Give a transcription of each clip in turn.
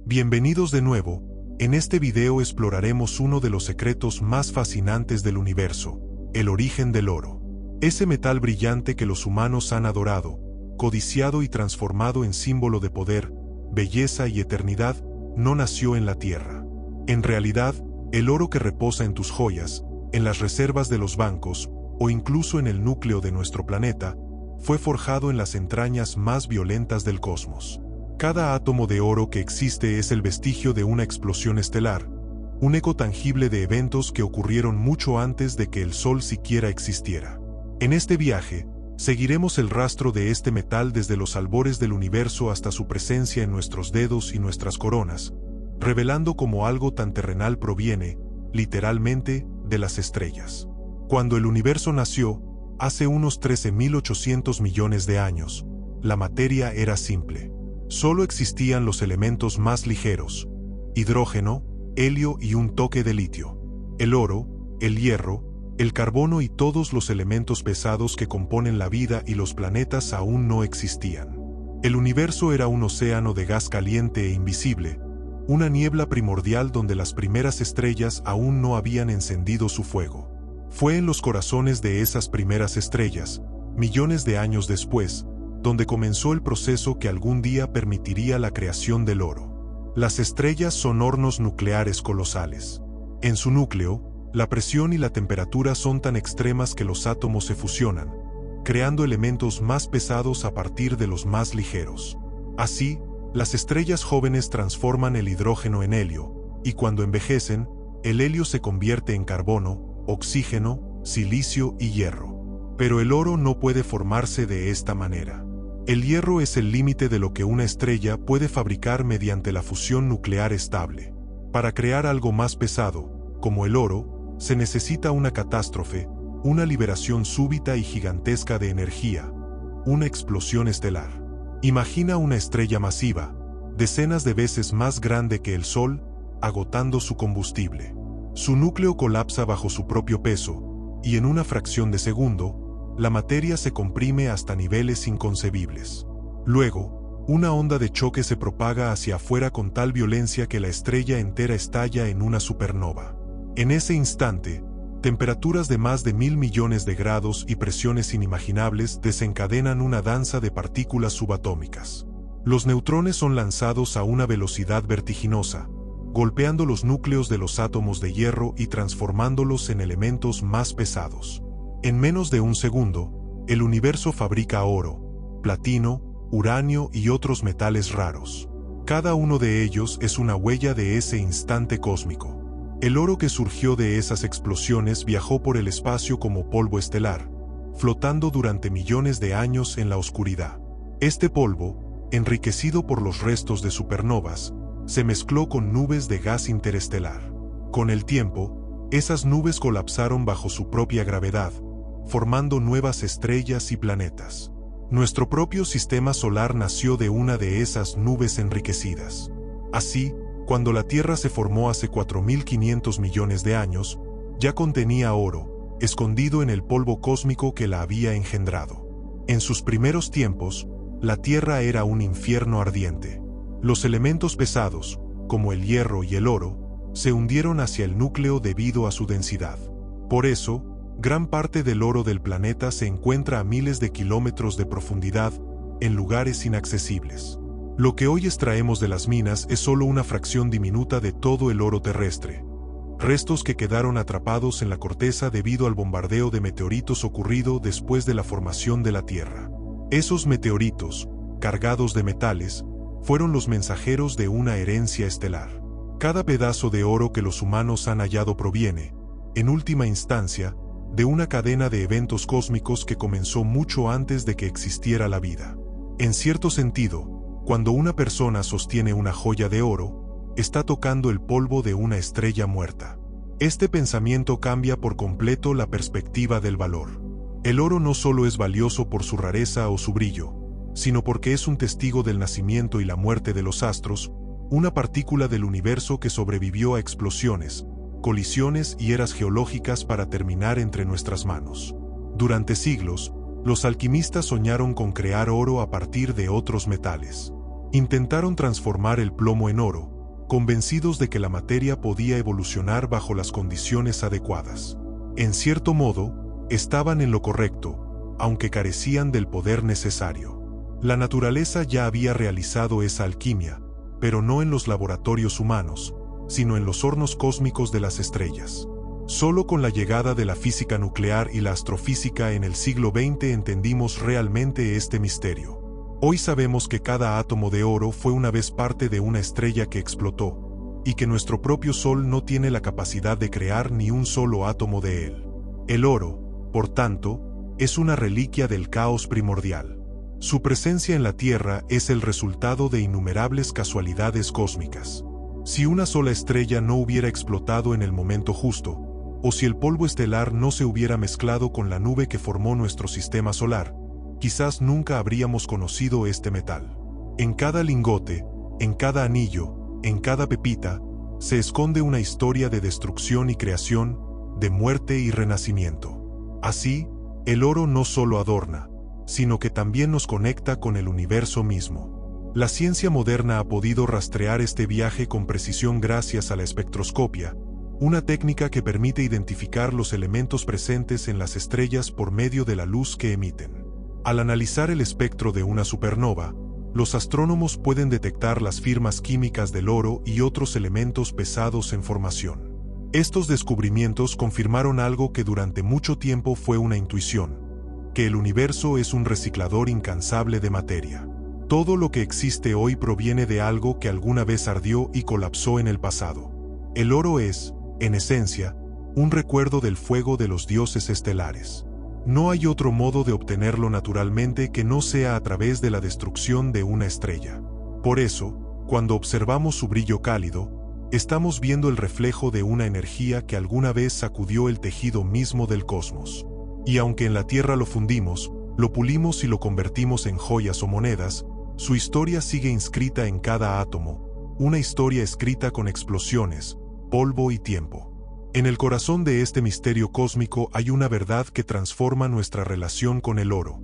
Bienvenidos de nuevo. En este video exploraremos uno de los secretos más fascinantes del universo, el origen del oro. Ese metal brillante que los humanos han adorado, codiciado y transformado en símbolo de poder, belleza y eternidad, no nació en la tierra. En realidad, el oro que reposa en tus joyas, en las reservas de los bancos, o incluso en el núcleo de nuestro planeta, fue forjado en las entrañas más violentas del cosmos. Cada átomo de oro que existe es el vestigio de una explosión estelar, un eco tangible de eventos que ocurrieron mucho antes de que el Sol siquiera existiera. En este viaje, seguiremos el rastro de este metal desde los albores del universo hasta su presencia en nuestros dedos y nuestras coronas, revelando cómo algo tan terrenal proviene, literalmente, de las estrellas. Cuando el universo nació, hace unos 13.800 millones de años, la materia era simple. Solo existían los elementos más ligeros: hidrógeno, helio y un toque de litio. El oro, el hierro, el carbono y todos los elementos pesados que componen la vida y los planetas aún no existían. El universo era un océano de gas caliente e invisible, una niebla primordial donde las primeras estrellas aún no habían encendido su fuego. Fue en los corazones de esas primeras estrellas, millones de años después, donde comenzó el proceso que algún día permitiría la creación del oro. Las estrellas son hornos nucleares colosales. En su núcleo, la presión y la temperatura son tan extremas que los átomos se fusionan, creando elementos más pesados a partir de los más ligeros. Así, las estrellas jóvenes transforman el hidrógeno en helio, y cuando envejecen, el helio se convierte en carbono, oxígeno, silicio y hierro. Pero el oro no puede formarse de esta manera. El hierro es el límite de lo que una estrella puede fabricar mediante la fusión nuclear estable. Para crear algo más pesado, como el oro, se necesita una catástrofe, una liberación súbita y gigantesca de energía, una explosión estelar. Imagina una estrella masiva, decenas de veces más grande que el Sol, agotando su combustible. Su núcleo colapsa bajo su propio peso, y en una fracción de segundo, la materia se comprime hasta niveles inconcebibles. Luego, una onda de choque se propaga hacia afuera con tal violencia que la estrella entera estalla en una supernova. En ese instante, temperaturas de más de 1.000 millones de grados y presiones inimaginables desencadenan una danza de partículas subatómicas. Los neutrones son lanzados a una velocidad vertiginosa, golpeando los núcleos de los átomos de hierro y transformándolos en elementos más pesados. En menos de un segundo, el universo fabrica oro, platino, uranio y otros metales raros. Cada uno de ellos es una huella de ese instante cósmico. El oro que surgió de esas explosiones viajó por el espacio como polvo estelar, flotando durante millones de años en la oscuridad. Este polvo, enriquecido por los restos de supernovas, se mezcló con nubes de gas interestelar. Con el tiempo, esas nubes colapsaron bajo su propia gravedad, formando nuevas estrellas y planetas. Nuestro propio sistema solar nació de una de esas nubes enriquecidas. Así, cuando la Tierra se formó hace 4.500 millones de años, ya contenía oro, escondido en el polvo cósmico que la había engendrado. En sus primeros tiempos, la Tierra era un infierno ardiente. Los elementos pesados, como el hierro y el oro, se hundieron hacia el núcleo debido a su densidad. Por eso, gran parte del oro del planeta se encuentra a miles de kilómetros de profundidad, en lugares inaccesibles. Lo que hoy extraemos de las minas es solo una fracción diminuta de todo el oro terrestre, restos que quedaron atrapados en la corteza debido al bombardeo de meteoritos ocurrido después de la formación de la Tierra. Esos meteoritos, cargados de metales, fueron los mensajeros de una herencia estelar. Cada pedazo de oro que los humanos han hallado proviene, en última instancia, de una cadena de eventos cósmicos que comenzó mucho antes de que existiera la vida. En cierto sentido, cuando una persona sostiene una joya de oro, está tocando el polvo de una estrella muerta. Este pensamiento cambia por completo la perspectiva del valor. El oro no solo es valioso por su rareza o su brillo, sino porque es un testigo del nacimiento y la muerte de los astros, una partícula del universo que sobrevivió a explosiones, colisiones y eras geológicas para terminar entre nuestras manos. Durante siglos, los alquimistas soñaron con crear oro a partir de otros metales. Intentaron transformar el plomo en oro, convencidos de que la materia podía evolucionar bajo las condiciones adecuadas. En cierto modo, estaban en lo correcto, aunque carecían del poder necesario. La naturaleza ya había realizado esa alquimia, pero no en los laboratorios humanos, sino en los hornos cósmicos de las estrellas. Solo con la llegada de la física nuclear y la astrofísica en el siglo XX entendimos realmente este misterio. Hoy sabemos que cada átomo de oro fue una vez parte de una estrella que explotó, y que nuestro propio Sol no tiene la capacidad de crear ni un solo átomo de él. El oro, por tanto, es una reliquia del caos primordial. Su presencia en la Tierra es el resultado de innumerables casualidades cósmicas. Si una sola estrella no hubiera explotado en el momento justo, o si el polvo estelar no se hubiera mezclado con la nube que formó nuestro sistema solar, quizás nunca habríamos conocido este metal. En cada lingote, en cada anillo, en cada pepita, se esconde una historia de destrucción y creación, de muerte y renacimiento. Así, el oro no solo adorna, sino que también nos conecta con el universo mismo. La ciencia moderna ha podido rastrear este viaje con precisión gracias a la espectroscopia, una técnica que permite identificar los elementos presentes en las estrellas por medio de la luz que emiten. Al analizar el espectro de una supernova, los astrónomos pueden detectar las firmas químicas del oro y otros elementos pesados en formación. Estos descubrimientos confirmaron algo que durante mucho tiempo fue una intuición, que el universo es un reciclador incansable de materia. Todo lo que existe hoy proviene de algo que alguna vez ardió y colapsó en el pasado. El oro es, en esencia, un recuerdo del fuego de los dioses estelares. No hay otro modo de obtenerlo naturalmente que no sea a través de la destrucción de una estrella. Por eso, cuando observamos su brillo cálido, estamos viendo el reflejo de una energía que alguna vez sacudió el tejido mismo del cosmos. Y aunque en la Tierra lo fundimos, lo pulimos y lo convertimos en joyas o monedas, su historia sigue inscrita en cada átomo, una historia escrita con explosiones, polvo y tiempo. En el corazón de este misterio cósmico hay una verdad que transforma nuestra relación con el oro.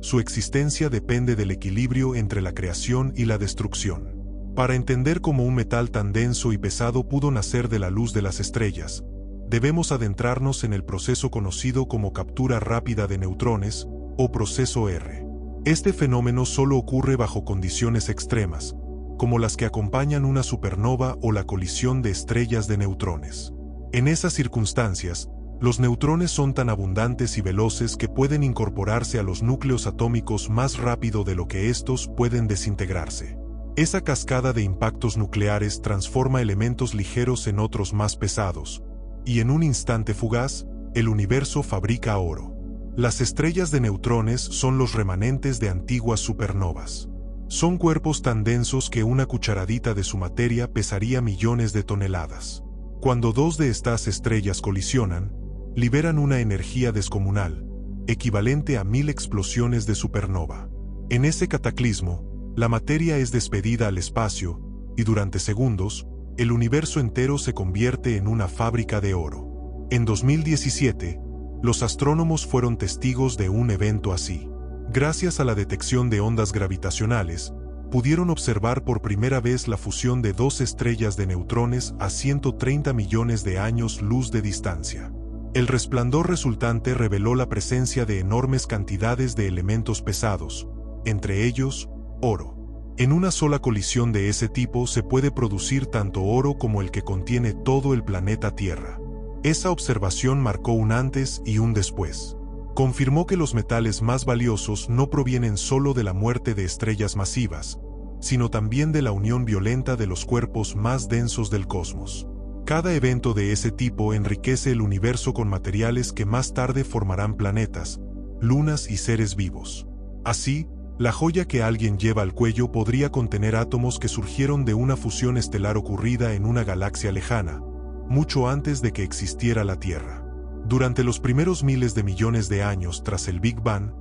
Su existencia depende del equilibrio entre la creación y la destrucción. Para entender cómo un metal tan denso y pesado pudo nacer de la luz de las estrellas, debemos adentrarnos en el proceso conocido como captura rápida de neutrones, o proceso R. Este fenómeno solo ocurre bajo condiciones extremas, como las que acompañan una supernova o la colisión de estrellas de neutrones. En esas circunstancias, los neutrones son tan abundantes y veloces que pueden incorporarse a los núcleos atómicos más rápido de lo que estos pueden desintegrarse. Esa cascada de impactos nucleares transforma elementos ligeros en otros más pesados, y en un instante fugaz, el universo fabrica oro. Las estrellas de neutrones son los remanentes de antiguas supernovas. Son cuerpos tan densos que una cucharadita de su materia pesaría millones de toneladas. Cuando dos de estas estrellas colisionan, liberan una energía descomunal, equivalente a 1000 explosiones de supernova. En ese cataclismo, la materia es despedida al espacio, y durante segundos, el universo entero se convierte en una fábrica de oro. En 2017, los astrónomos fueron testigos de un evento así. Gracias a la detección de ondas gravitacionales, pudieron observar por primera vez la fusión de dos estrellas de neutrones a 130 millones de años luz de distancia. El resplandor resultante reveló la presencia de enormes cantidades de elementos pesados, entre ellos, oro. En una sola colisión de ese tipo se puede producir tanto oro como el que contiene todo el planeta Tierra. Esa observación marcó un antes y un después. Confirmó que los metales más valiosos no provienen solo de la muerte de estrellas masivas, sino también de la unión violenta de los cuerpos más densos del cosmos. Cada evento de ese tipo enriquece el universo con materiales que más tarde formarán planetas, lunas y seres vivos. Así, la joya que alguien lleva al cuello podría contener átomos que surgieron de una fusión estelar ocurrida en una galaxia lejana, mucho antes de que existiera la Tierra. Durante los primeros miles de millones de años tras el Big Bang,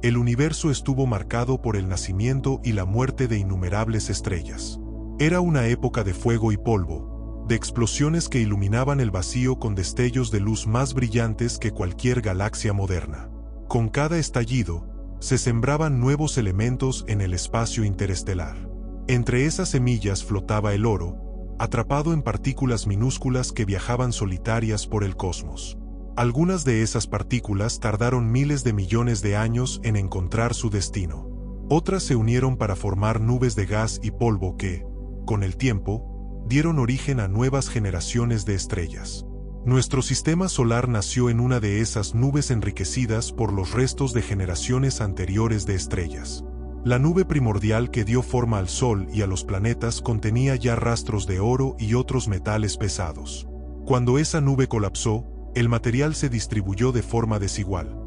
el universo estuvo marcado por el nacimiento y la muerte de innumerables estrellas. Era una época de fuego y polvo, de explosiones que iluminaban el vacío con destellos de luz más brillantes que cualquier galaxia moderna. Con cada estallido, se sembraban nuevos elementos en el espacio interestelar. Entre esas semillas flotaba el oro, atrapado en partículas minúsculas que viajaban solitarias por el cosmos. Algunas de esas partículas tardaron miles de millones de años en encontrar su destino. Otras se unieron para formar nubes de gas y polvo que, con el tiempo, dieron origen a nuevas generaciones de estrellas. Nuestro sistema solar nació en una de esas nubes enriquecidas por los restos de generaciones anteriores de estrellas. La nube primordial que dio forma al Sol y a los planetas contenía ya rastros de oro y otros metales pesados. Cuando esa nube colapsó, el material se distribuyó de forma desigual.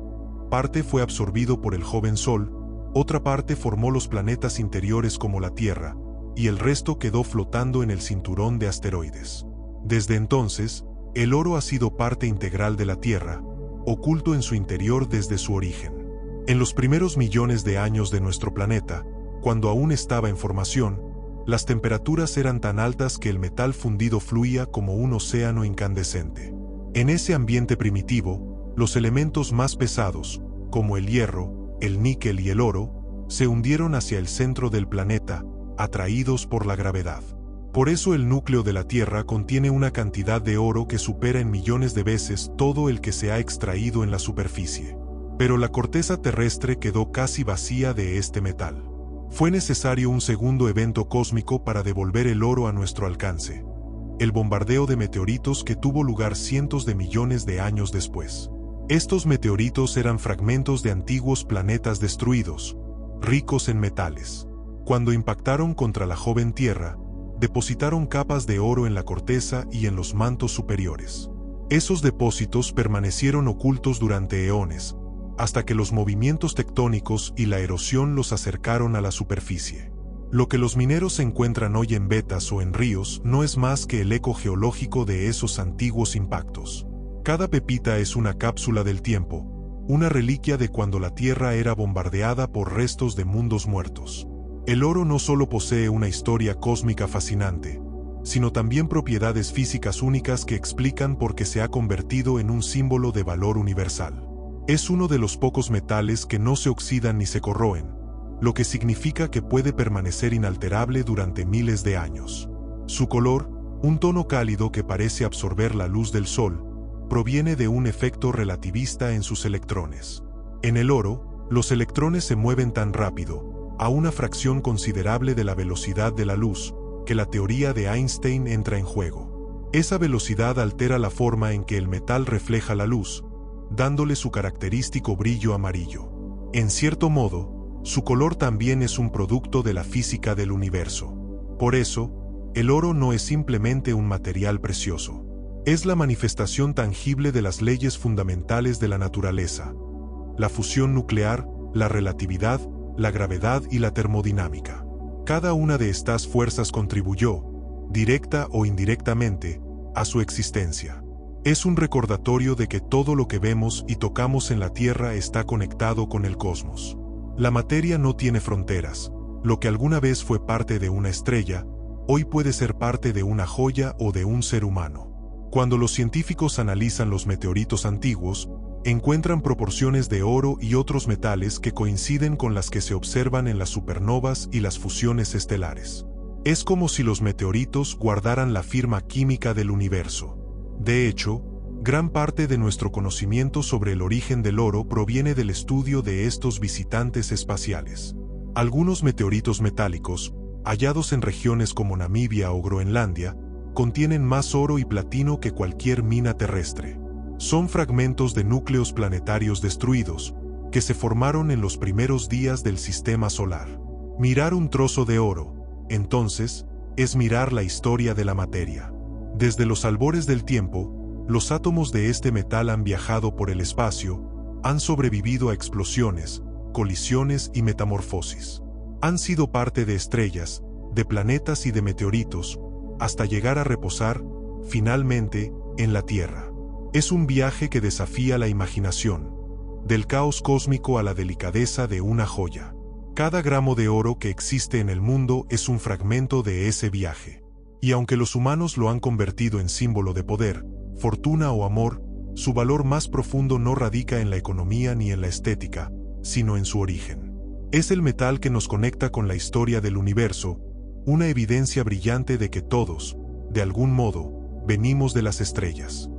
Parte fue absorbido por el joven Sol, otra parte formó los planetas interiores como la Tierra, y el resto quedó flotando en el cinturón de asteroides. Desde entonces, el oro ha sido parte integral de la Tierra, oculto en su interior desde su origen. En los primeros millones de años de nuestro planeta, cuando aún estaba en formación, las temperaturas eran tan altas que el metal fundido fluía como un océano incandescente. En ese ambiente primitivo, los elementos más pesados, como el hierro, el níquel y el oro, se hundieron hacia el centro del planeta, atraídos por la gravedad. Por eso el núcleo de la Tierra contiene una cantidad de oro que supera en millones de veces todo el que se ha extraído en la superficie. Pero la corteza terrestre quedó casi vacía de este metal. Fue necesario un segundo evento cósmico para devolver el oro a nuestro alcance: el bombardeo de meteoritos que tuvo lugar cientos de millones de años después. Estos meteoritos eran fragmentos de antiguos planetas destruidos, ricos en metales. Cuando impactaron contra la joven Tierra, depositaron capas de oro en la corteza y en los mantos superiores. Esos depósitos permanecieron ocultos durante eones, hasta que los movimientos tectónicos y la erosión los acercaron a la superficie. Lo que los mineros encuentran hoy en vetas o en ríos no es más que el eco geológico de esos antiguos impactos. Cada pepita es una cápsula del tiempo, una reliquia de cuando la Tierra era bombardeada por restos de mundos muertos. El oro no solo posee una historia cósmica fascinante, sino también propiedades físicas únicas que explican por qué se ha convertido en un símbolo de valor universal. Es uno de los pocos metales que no se oxidan ni se corroen, lo que significa que puede permanecer inalterable durante miles de años. Su color, un tono cálido que parece absorber la luz del sol, proviene de un efecto relativista en sus electrones. En el oro, los electrones se mueven tan rápido, a una fracción considerable de la velocidad de la luz, que la teoría de Einstein entra en juego. Esa velocidad altera la forma en que el metal refleja la luz, dándole su característico brillo amarillo. En cierto modo, su color también es un producto de la física del universo. Por eso, el oro no es simplemente un material precioso. Es la manifestación tangible de las leyes fundamentales de la naturaleza: la fusión nuclear, la relatividad, la gravedad y la termodinámica. Cada una de estas fuerzas contribuyó, directa o indirectamente, a su existencia. Es un recordatorio de que todo lo que vemos y tocamos en la Tierra está conectado con el cosmos. La materia no tiene fronteras. Lo que alguna vez fue parte de una estrella, hoy puede ser parte de una joya o de un ser humano. Cuando los científicos analizan los meteoritos antiguos, encuentran proporciones de oro y otros metales que coinciden con las que se observan en las supernovas y las fusiones estelares. Es como si los meteoritos guardaran la firma química del universo. De hecho, gran parte de nuestro conocimiento sobre el origen del oro proviene del estudio de estos visitantes espaciales. Algunos meteoritos metálicos, hallados en regiones como Namibia o Groenlandia, contienen más oro y platino que cualquier mina terrestre. Son fragmentos de núcleos planetarios destruidos, que se formaron en los primeros días del sistema solar. Mirar un trozo de oro, entonces, es mirar la historia de la materia. Desde los albores del tiempo, los átomos de este metal han viajado por el espacio, han sobrevivido a explosiones, colisiones y metamorfosis. Han sido parte de estrellas, de planetas y de meteoritos, hasta llegar a reposar, finalmente, en la Tierra. Es un viaje que desafía la imaginación, del caos cósmico a la delicadeza de una joya. Cada gramo de oro que existe en el mundo es un fragmento de ese viaje. Y aunque los humanos lo han convertido en símbolo de poder, fortuna o amor, su valor más profundo no radica en la economía ni en la estética, sino en su origen. Es el metal que nos conecta con la historia del universo, una evidencia brillante de que todos, de algún modo, venimos de las estrellas.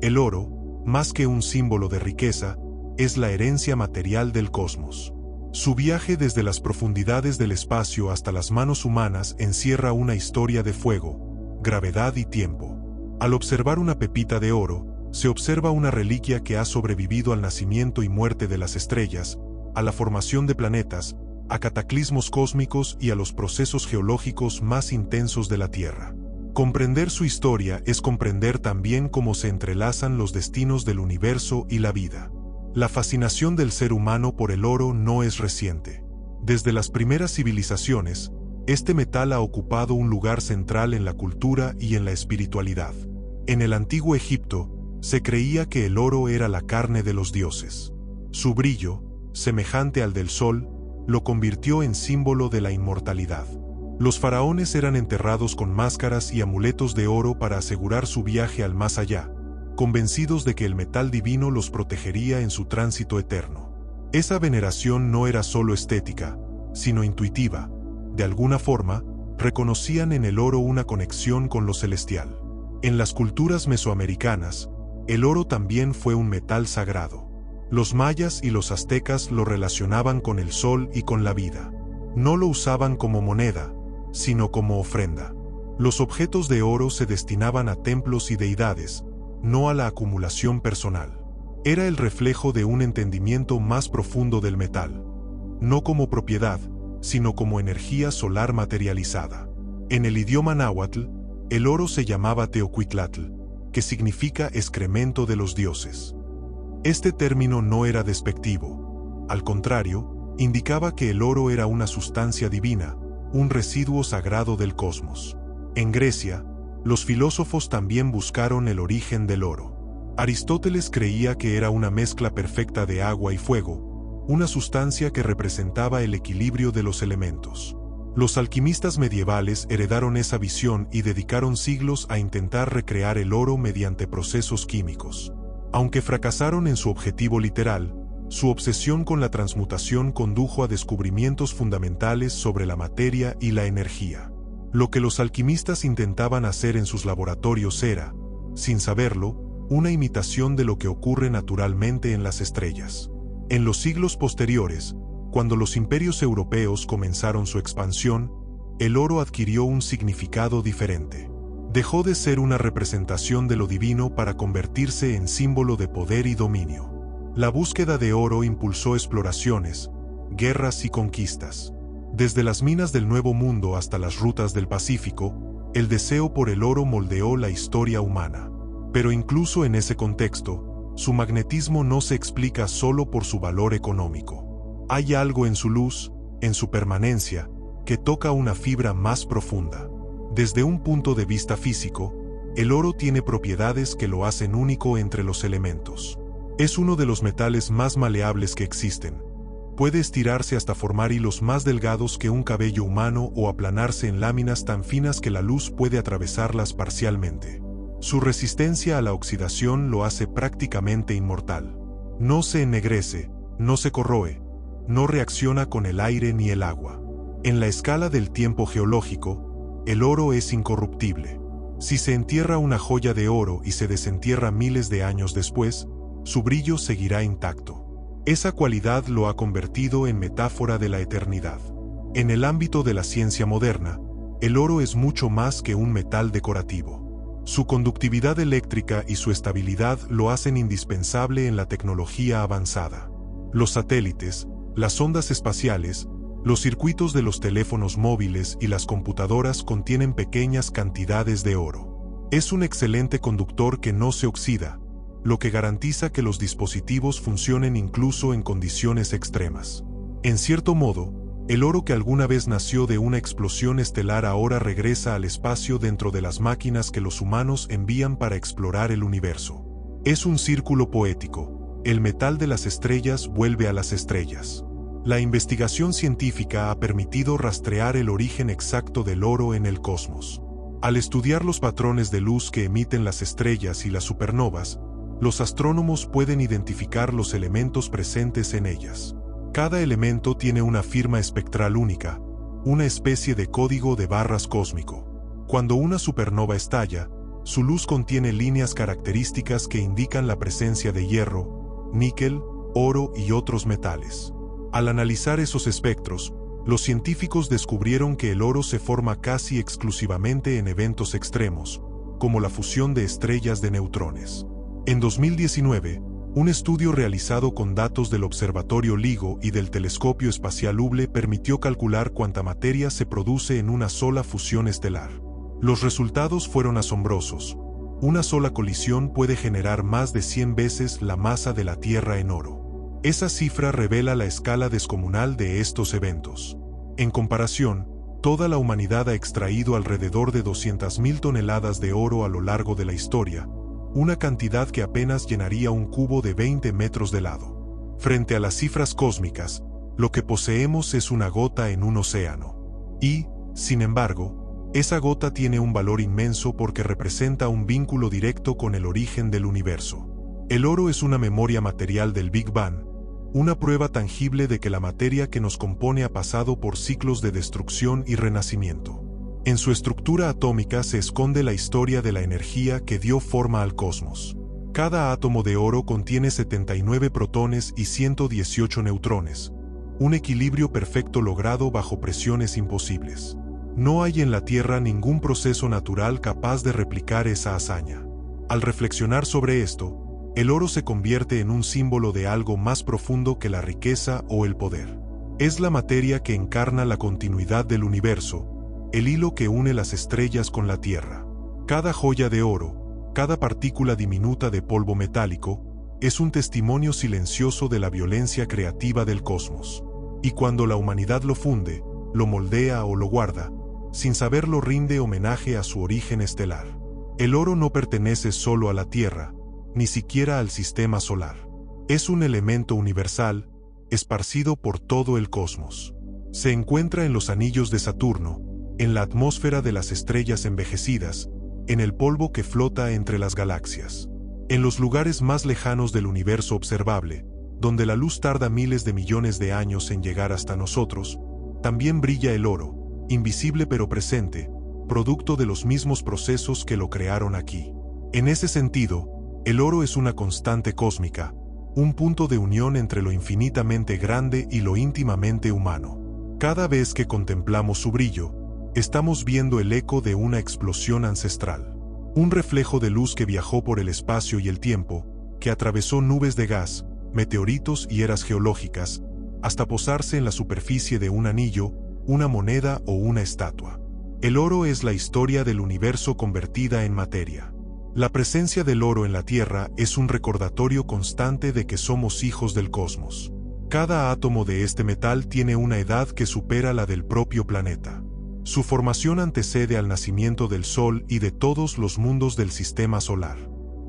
El oro, más que un símbolo de riqueza, es la herencia material del cosmos. Su viaje desde las profundidades del espacio hasta las manos humanas encierra una historia de fuego, gravedad y tiempo. Al observar una pepita de oro, se observa una reliquia que ha sobrevivido al nacimiento y muerte de las estrellas, a la formación de planetas, a cataclismos cósmicos y a los procesos geológicos más intensos de la Tierra. Comprender su historia es comprender también cómo se entrelazan los destinos del universo y la vida. La fascinación del ser humano por el oro no es reciente. Desde las primeras civilizaciones, este metal ha ocupado un lugar central en la cultura y en la espiritualidad. En el antiguo Egipto, se creía que el oro era la carne de los dioses. Su brillo, semejante al del sol, lo convirtió en símbolo de la inmortalidad. Los faraones eran enterrados con máscaras y amuletos de oro para asegurar su viaje al más allá, convencidos de que el metal divino los protegería en su tránsito eterno. Esa veneración no era solo estética, sino intuitiva. De alguna forma, reconocían en el oro una conexión con lo celestial. En las culturas mesoamericanas, el oro también fue un metal sagrado. Los mayas y los aztecas lo relacionaban con el sol y con la vida. No lo usaban como moneda, sino como ofrenda. Los objetos de oro se destinaban a templos y deidades, no a la acumulación personal. Era el reflejo de un entendimiento más profundo del metal, no como propiedad, sino como energía solar materializada. En el idioma náhuatl, el oro se llamaba Teocuitlatl, que significa excremento de los dioses. Este término no era despectivo. Al contrario, indicaba que el oro era una sustancia divina, un residuo sagrado del cosmos. En Grecia, los filósofos también buscaron el origen del oro. Aristóteles creía que era una mezcla perfecta de agua y fuego, una sustancia que representaba el equilibrio de los elementos. Los alquimistas medievales heredaron esa visión y dedicaron siglos a intentar recrear el oro mediante procesos químicos. Aunque fracasaron en su objetivo literal, su obsesión con la transmutación condujo a descubrimientos fundamentales sobre la materia y la energía. Lo que los alquimistas intentaban hacer en sus laboratorios era, sin saberlo, una imitación de lo que ocurre naturalmente en las estrellas. En los siglos posteriores, cuando los imperios europeos comenzaron su expansión, el oro adquirió un significado diferente. Dejó de ser una representación de lo divino para convertirse en símbolo de poder y dominio. La búsqueda de oro impulsó exploraciones, guerras y conquistas. Desde las minas del Nuevo Mundo hasta las rutas del Pacífico, el deseo por el oro moldeó la historia humana. Pero incluso en ese contexto, su magnetismo no se explica solo por su valor económico. Hay algo en su luz, en su permanencia, que toca una fibra más profunda. Desde un punto de vista físico, el oro tiene propiedades que lo hacen único entre los elementos. Es uno de los metales más maleables que existen. Puede estirarse hasta formar hilos más delgados que un cabello humano o aplanarse en láminas tan finas que la luz puede atravesarlas parcialmente. Su resistencia a la oxidación lo hace prácticamente inmortal. No se ennegrece, no se corroe, no reacciona con el aire ni el agua. En la escala del tiempo geológico, el oro es incorruptible. Si se entierra una joya de oro y se desentierra miles de años después, su brillo seguirá intacto. Esa cualidad lo ha convertido en metáfora de la eternidad. En el ámbito de la ciencia moderna, el oro es mucho más que un metal decorativo. Su conductividad eléctrica y su estabilidad lo hacen indispensable en la tecnología avanzada. Los satélites, las ondas espaciales, los circuitos de los teléfonos móviles y las computadoras contienen pequeñas cantidades de oro. Es un excelente conductor que no se oxida, lo que garantiza que los dispositivos funcionen incluso en condiciones extremas. En cierto modo, el oro que alguna vez nació de una explosión estelar ahora regresa al espacio dentro de las máquinas que los humanos envían para explorar el universo. Es un círculo poético. El metal de las estrellas vuelve a las estrellas. La investigación científica ha permitido rastrear el origen exacto del oro en el cosmos. Al estudiar los patrones de luz que emiten las estrellas y las supernovas, los astrónomos pueden identificar los elementos presentes en ellas. Cada elemento tiene una firma espectral única, una especie de código de barras cósmico. Cuando una supernova estalla, su luz contiene líneas características que indican la presencia de hierro, níquel, oro y otros metales. Al analizar esos espectros, los científicos descubrieron que el oro se forma casi exclusivamente en eventos extremos, como la fusión de estrellas de neutrones. En 2019, un estudio realizado con datos del Observatorio LIGO y del Telescopio Espacial Hubble permitió calcular cuánta materia se produce en una sola fusión estelar. Los resultados fueron asombrosos. Una sola colisión puede generar más de 100 veces la masa de la Tierra en oro. Esa cifra revela la escala descomunal de estos eventos. En comparación, toda la humanidad ha extraído alrededor de 200.000 toneladas de oro a lo largo de la historia, una cantidad que apenas llenaría un cubo de 20 metros de lado. Frente a las cifras cósmicas, lo que poseemos es una gota en un océano. Y, sin embargo, esa gota tiene un valor inmenso porque representa un vínculo directo con el origen del universo. El oro es una memoria material del Big Bang, una prueba tangible de que la materia que nos compone ha pasado por ciclos de destrucción y renacimiento. En su estructura atómica se esconde la historia de la energía que dio forma al cosmos. Cada átomo de oro contiene 79 protones y 118 neutrones, un equilibrio perfecto logrado bajo presiones imposibles. No hay en la Tierra ningún proceso natural capaz de replicar esa hazaña. Al reflexionar sobre esto, el oro se convierte en un símbolo de algo más profundo que la riqueza o el poder. Es la materia que encarna la continuidad del universo, el hilo que une las estrellas con la Tierra. Cada joya de oro, cada partícula diminuta de polvo metálico, es un testimonio silencioso de la violencia creativa del cosmos. Y cuando la humanidad lo funde, lo moldea o lo guarda, sin saberlo rinde homenaje a su origen estelar. El oro no pertenece solo a la Tierra, ni siquiera al sistema solar. Es un elemento universal, esparcido por todo el cosmos. Se encuentra en los anillos de Saturno, en la atmósfera de las estrellas envejecidas, en el polvo que flota entre las galaxias. En los lugares más lejanos del universo observable, donde la luz tarda miles de millones de años en llegar hasta nosotros, también brilla el oro, invisible pero presente, producto de los mismos procesos que lo crearon aquí. En ese sentido, el oro es una constante cósmica, un punto de unión entre lo infinitamente grande y lo íntimamente humano. Cada vez que contemplamos su brillo, estamos viendo el eco de una explosión ancestral. Un reflejo de luz que viajó por el espacio y el tiempo, que atravesó nubes de gas, meteoritos y eras geológicas, hasta posarse en la superficie de un anillo, una moneda o una estatua. El oro es la historia del universo convertida en materia. La presencia del oro en la Tierra es un recordatorio constante de que somos hijos del cosmos. Cada átomo de este metal tiene una edad que supera la del propio planeta. Su formación antecede al nacimiento del Sol y de todos los mundos del sistema solar.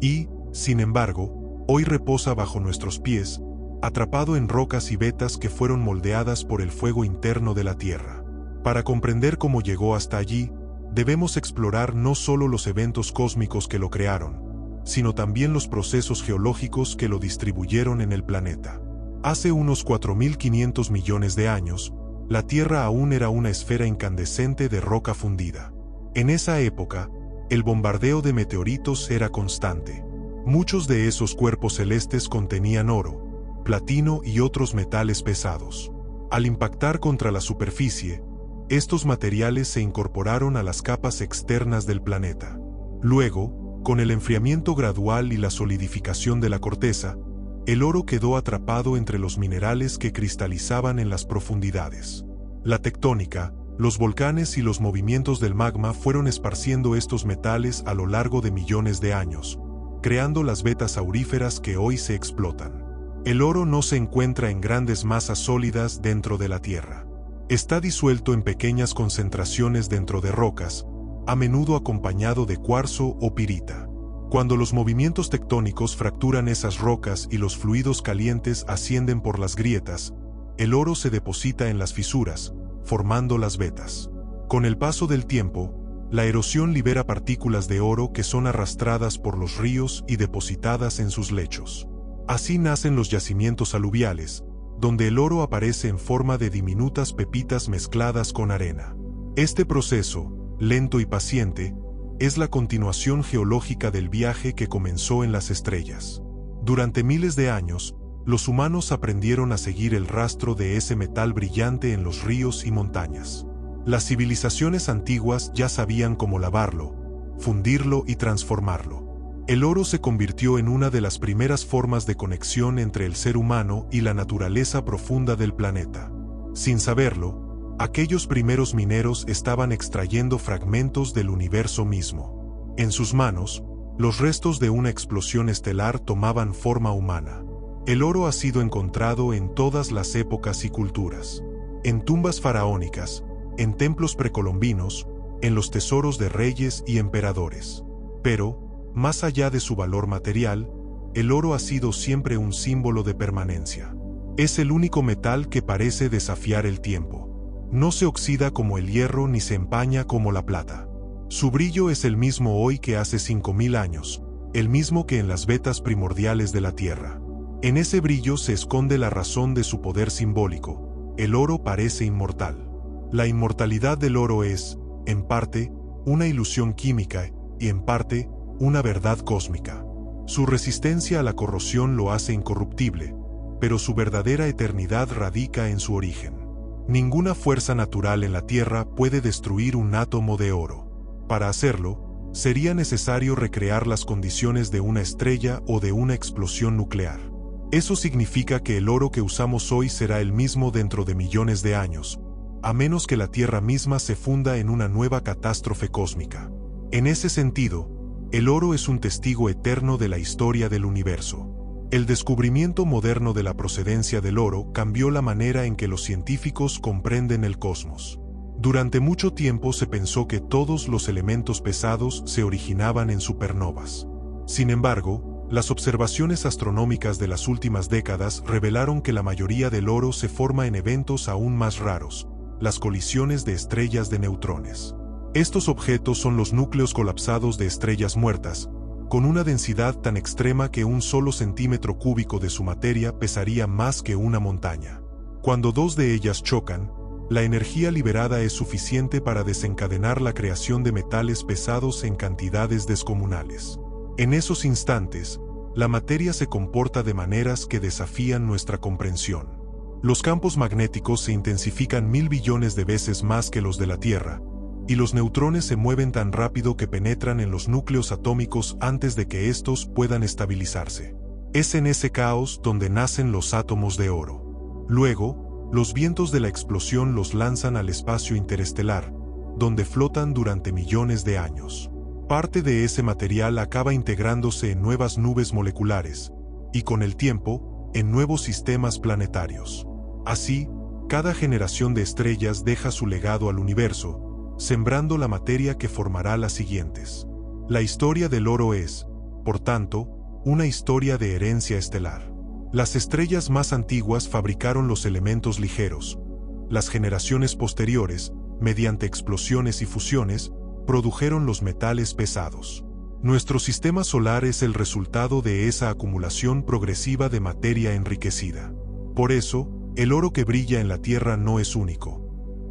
Y, sin embargo, hoy reposa bajo nuestros pies, atrapado en rocas y vetas que fueron moldeadas por el fuego interno de la Tierra. Para comprender cómo llegó hasta allí, debemos explorar no solo los eventos cósmicos que lo crearon, sino también los procesos geológicos que lo distribuyeron en el planeta. Hace unos 4.500 millones de años, la Tierra aún era una esfera incandescente de roca fundida. En esa época, el bombardeo de meteoritos era constante. Muchos de esos cuerpos celestes contenían oro, platino y otros metales pesados. Al impactar contra la superficie, estos materiales se incorporaron a las capas externas del planeta. Luego, con el enfriamiento gradual y la solidificación de la corteza, el oro quedó atrapado entre los minerales que cristalizaban en las profundidades. La tectónica, los volcanes y los movimientos del magma fueron esparciendo estos metales a lo largo de millones de años, creando las vetas auríferas que hoy se explotan. El oro no se encuentra en grandes masas sólidas dentro de la Tierra. Está disuelto en pequeñas concentraciones dentro de rocas, a menudo acompañado de cuarzo o pirita. Cuando los movimientos tectónicos fracturan esas rocas y los fluidos calientes ascienden por las grietas, el oro se deposita en las fisuras, formando las vetas. Con el paso del tiempo, la erosión libera partículas de oro que son arrastradas por los ríos y depositadas en sus lechos. Así nacen los yacimientos aluviales, donde el oro aparece en forma de diminutas pepitas mezcladas con arena. Este proceso, lento y paciente, es la continuación geológica del viaje que comenzó en las estrellas. Durante miles de años, los humanos aprendieron a seguir el rastro de ese metal brillante en los ríos y montañas. Las civilizaciones antiguas ya sabían cómo lavarlo, fundirlo y transformarlo. El oro se convirtió en una de las primeras formas de conexión entre el ser humano y la naturaleza profunda del planeta. Sin saberlo, aquellos primeros mineros estaban extrayendo fragmentos del universo mismo. En sus manos, los restos de una explosión estelar tomaban forma humana. El oro ha sido encontrado en todas las épocas y culturas. En tumbas faraónicas, en templos precolombinos, en los tesoros de reyes y emperadores. Pero, más allá de su valor material, el oro ha sido siempre un símbolo de permanencia. Es el único metal que parece desafiar el tiempo. No se oxida como el hierro ni se empaña como la plata. Su brillo es el mismo hoy que hace 5000 años, el mismo que en las vetas primordiales de la Tierra. En ese brillo se esconde la razón de su poder simbólico. El oro parece inmortal. La inmortalidad del oro es, en parte, una ilusión química y, en parte, una verdad cósmica. Su resistencia a la corrosión lo hace incorruptible, pero su verdadera eternidad radica en su origen. Ninguna fuerza natural en la Tierra puede destruir un átomo de oro. Para hacerlo, sería necesario recrear las condiciones de una estrella o de una explosión nuclear. Eso significa que el oro que usamos hoy será el mismo dentro de millones de años, a menos que la Tierra misma se funda en una nueva catástrofe cósmica. En ese sentido, el oro es un testigo eterno de la historia del universo. El descubrimiento moderno de la procedencia del oro cambió la manera en que los científicos comprenden el cosmos. Durante mucho tiempo se pensó que todos los elementos pesados se originaban en supernovas. Sin embargo, las observaciones astronómicas de las últimas décadas revelaron que la mayoría del oro se forma en eventos aún más raros, las colisiones de estrellas de neutrones. Estos objetos son los núcleos colapsados de estrellas muertas, con una densidad tan extrema que un solo centímetro cúbico de su materia pesaría más que una montaña. Cuando dos de ellas chocan, la energía liberada es suficiente para desencadenar la creación de metales pesados en cantidades descomunales. En esos instantes, la materia se comporta de maneras que desafían nuestra comprensión. Los campos magnéticos se intensifican 1000 billones de veces más que los de la Tierra, y los neutrones se mueven tan rápido que penetran en los núcleos atómicos antes de que estos puedan estabilizarse. Es en ese caos donde nacen los átomos de oro. Luego, los vientos de la explosión los lanzan al espacio interestelar, donde flotan durante millones de años. Parte de ese material acaba integrándose en nuevas nubes moleculares, y con el tiempo, en nuevos sistemas planetarios. Así, cada generación de estrellas deja su legado al universo, sembrando la materia que formará las siguientes. La historia del oro es, por tanto, una historia de herencia estelar. Las estrellas más antiguas fabricaron los elementos ligeros. Las generaciones posteriores, mediante explosiones y fusiones, produjeron los metales pesados. Nuestro sistema solar es el resultado de esa acumulación progresiva de materia enriquecida. Por eso, el oro que brilla en la Tierra no es único.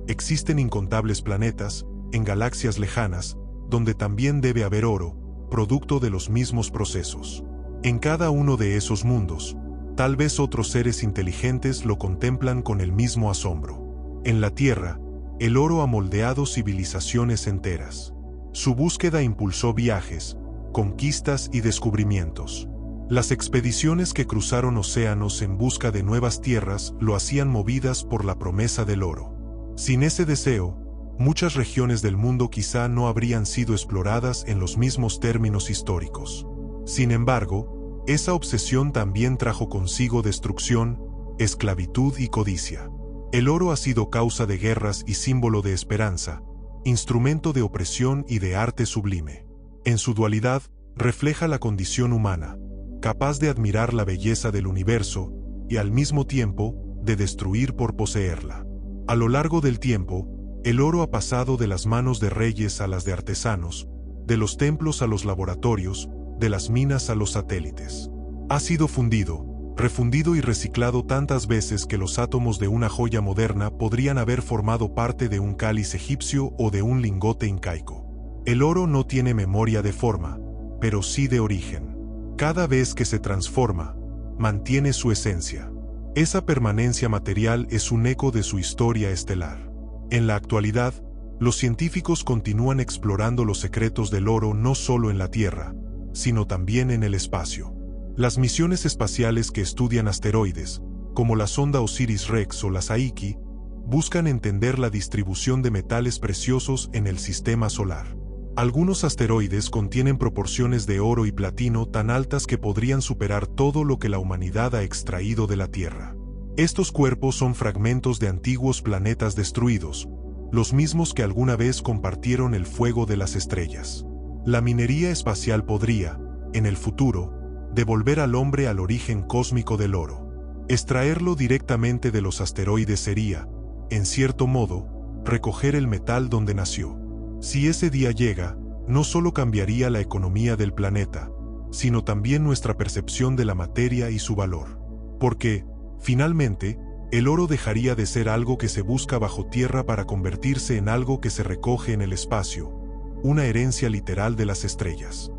Existen incontables planetas, en galaxias lejanas, donde también debe haber oro, producto de los mismos procesos. En cada uno de esos mundos, tal vez otros seres inteligentes lo contemplan con el mismo asombro. En la Tierra, el oro ha moldeado civilizaciones enteras. Su búsqueda impulsó viajes, conquistas y descubrimientos. Las expediciones que cruzaron océanos en busca de nuevas tierras lo hacían movidas por la promesa del oro. Sin ese deseo, muchas regiones del mundo quizá no habrían sido exploradas en los mismos términos históricos. Sin embargo, esa obsesión también trajo consigo destrucción, esclavitud y codicia. El oro ha sido causa de guerras y símbolo de esperanza, instrumento de opresión y de arte sublime. En su dualidad, refleja la condición humana, capaz de admirar la belleza del universo y al mismo tiempo de destruir por poseerla. A lo largo del tiempo, el oro ha pasado de las manos de reyes a las de artesanos, de los templos a los laboratorios, de las minas a los satélites. Ha sido fundido, refundido y reciclado tantas veces que los átomos de una joya moderna podrían haber formado parte de un cáliz egipcio o de un lingote incaico. El oro no tiene memoria de forma, pero sí de origen. Cada vez que se transforma, mantiene su esencia. Esa permanencia material es un eco de su historia estelar. En la actualidad, los científicos continúan explorando los secretos del oro no solo en la Tierra, sino también en el espacio. Las misiones espaciales que estudian asteroides, como la sonda OSIRIS-REx o la Saiki, buscan entender la distribución de metales preciosos en el sistema solar. Algunos asteroides contienen proporciones de oro y platino tan altas que podrían superar todo lo que la humanidad ha extraído de la Tierra. Estos cuerpos son fragmentos de antiguos planetas destruidos, los mismos que alguna vez compartieron el fuego de las estrellas. La minería espacial podría, en el futuro, devolver al hombre al origen cósmico del oro. Extraerlo directamente de los asteroides sería, en cierto modo, recoger el metal donde nació. Si ese día llega, no solo cambiaría la economía del planeta, sino también nuestra percepción de la materia y su valor. Porque, finalmente, el oro dejaría de ser algo que se busca bajo tierra para convertirse en algo que se recoge en el espacio, una herencia literal de las estrellas.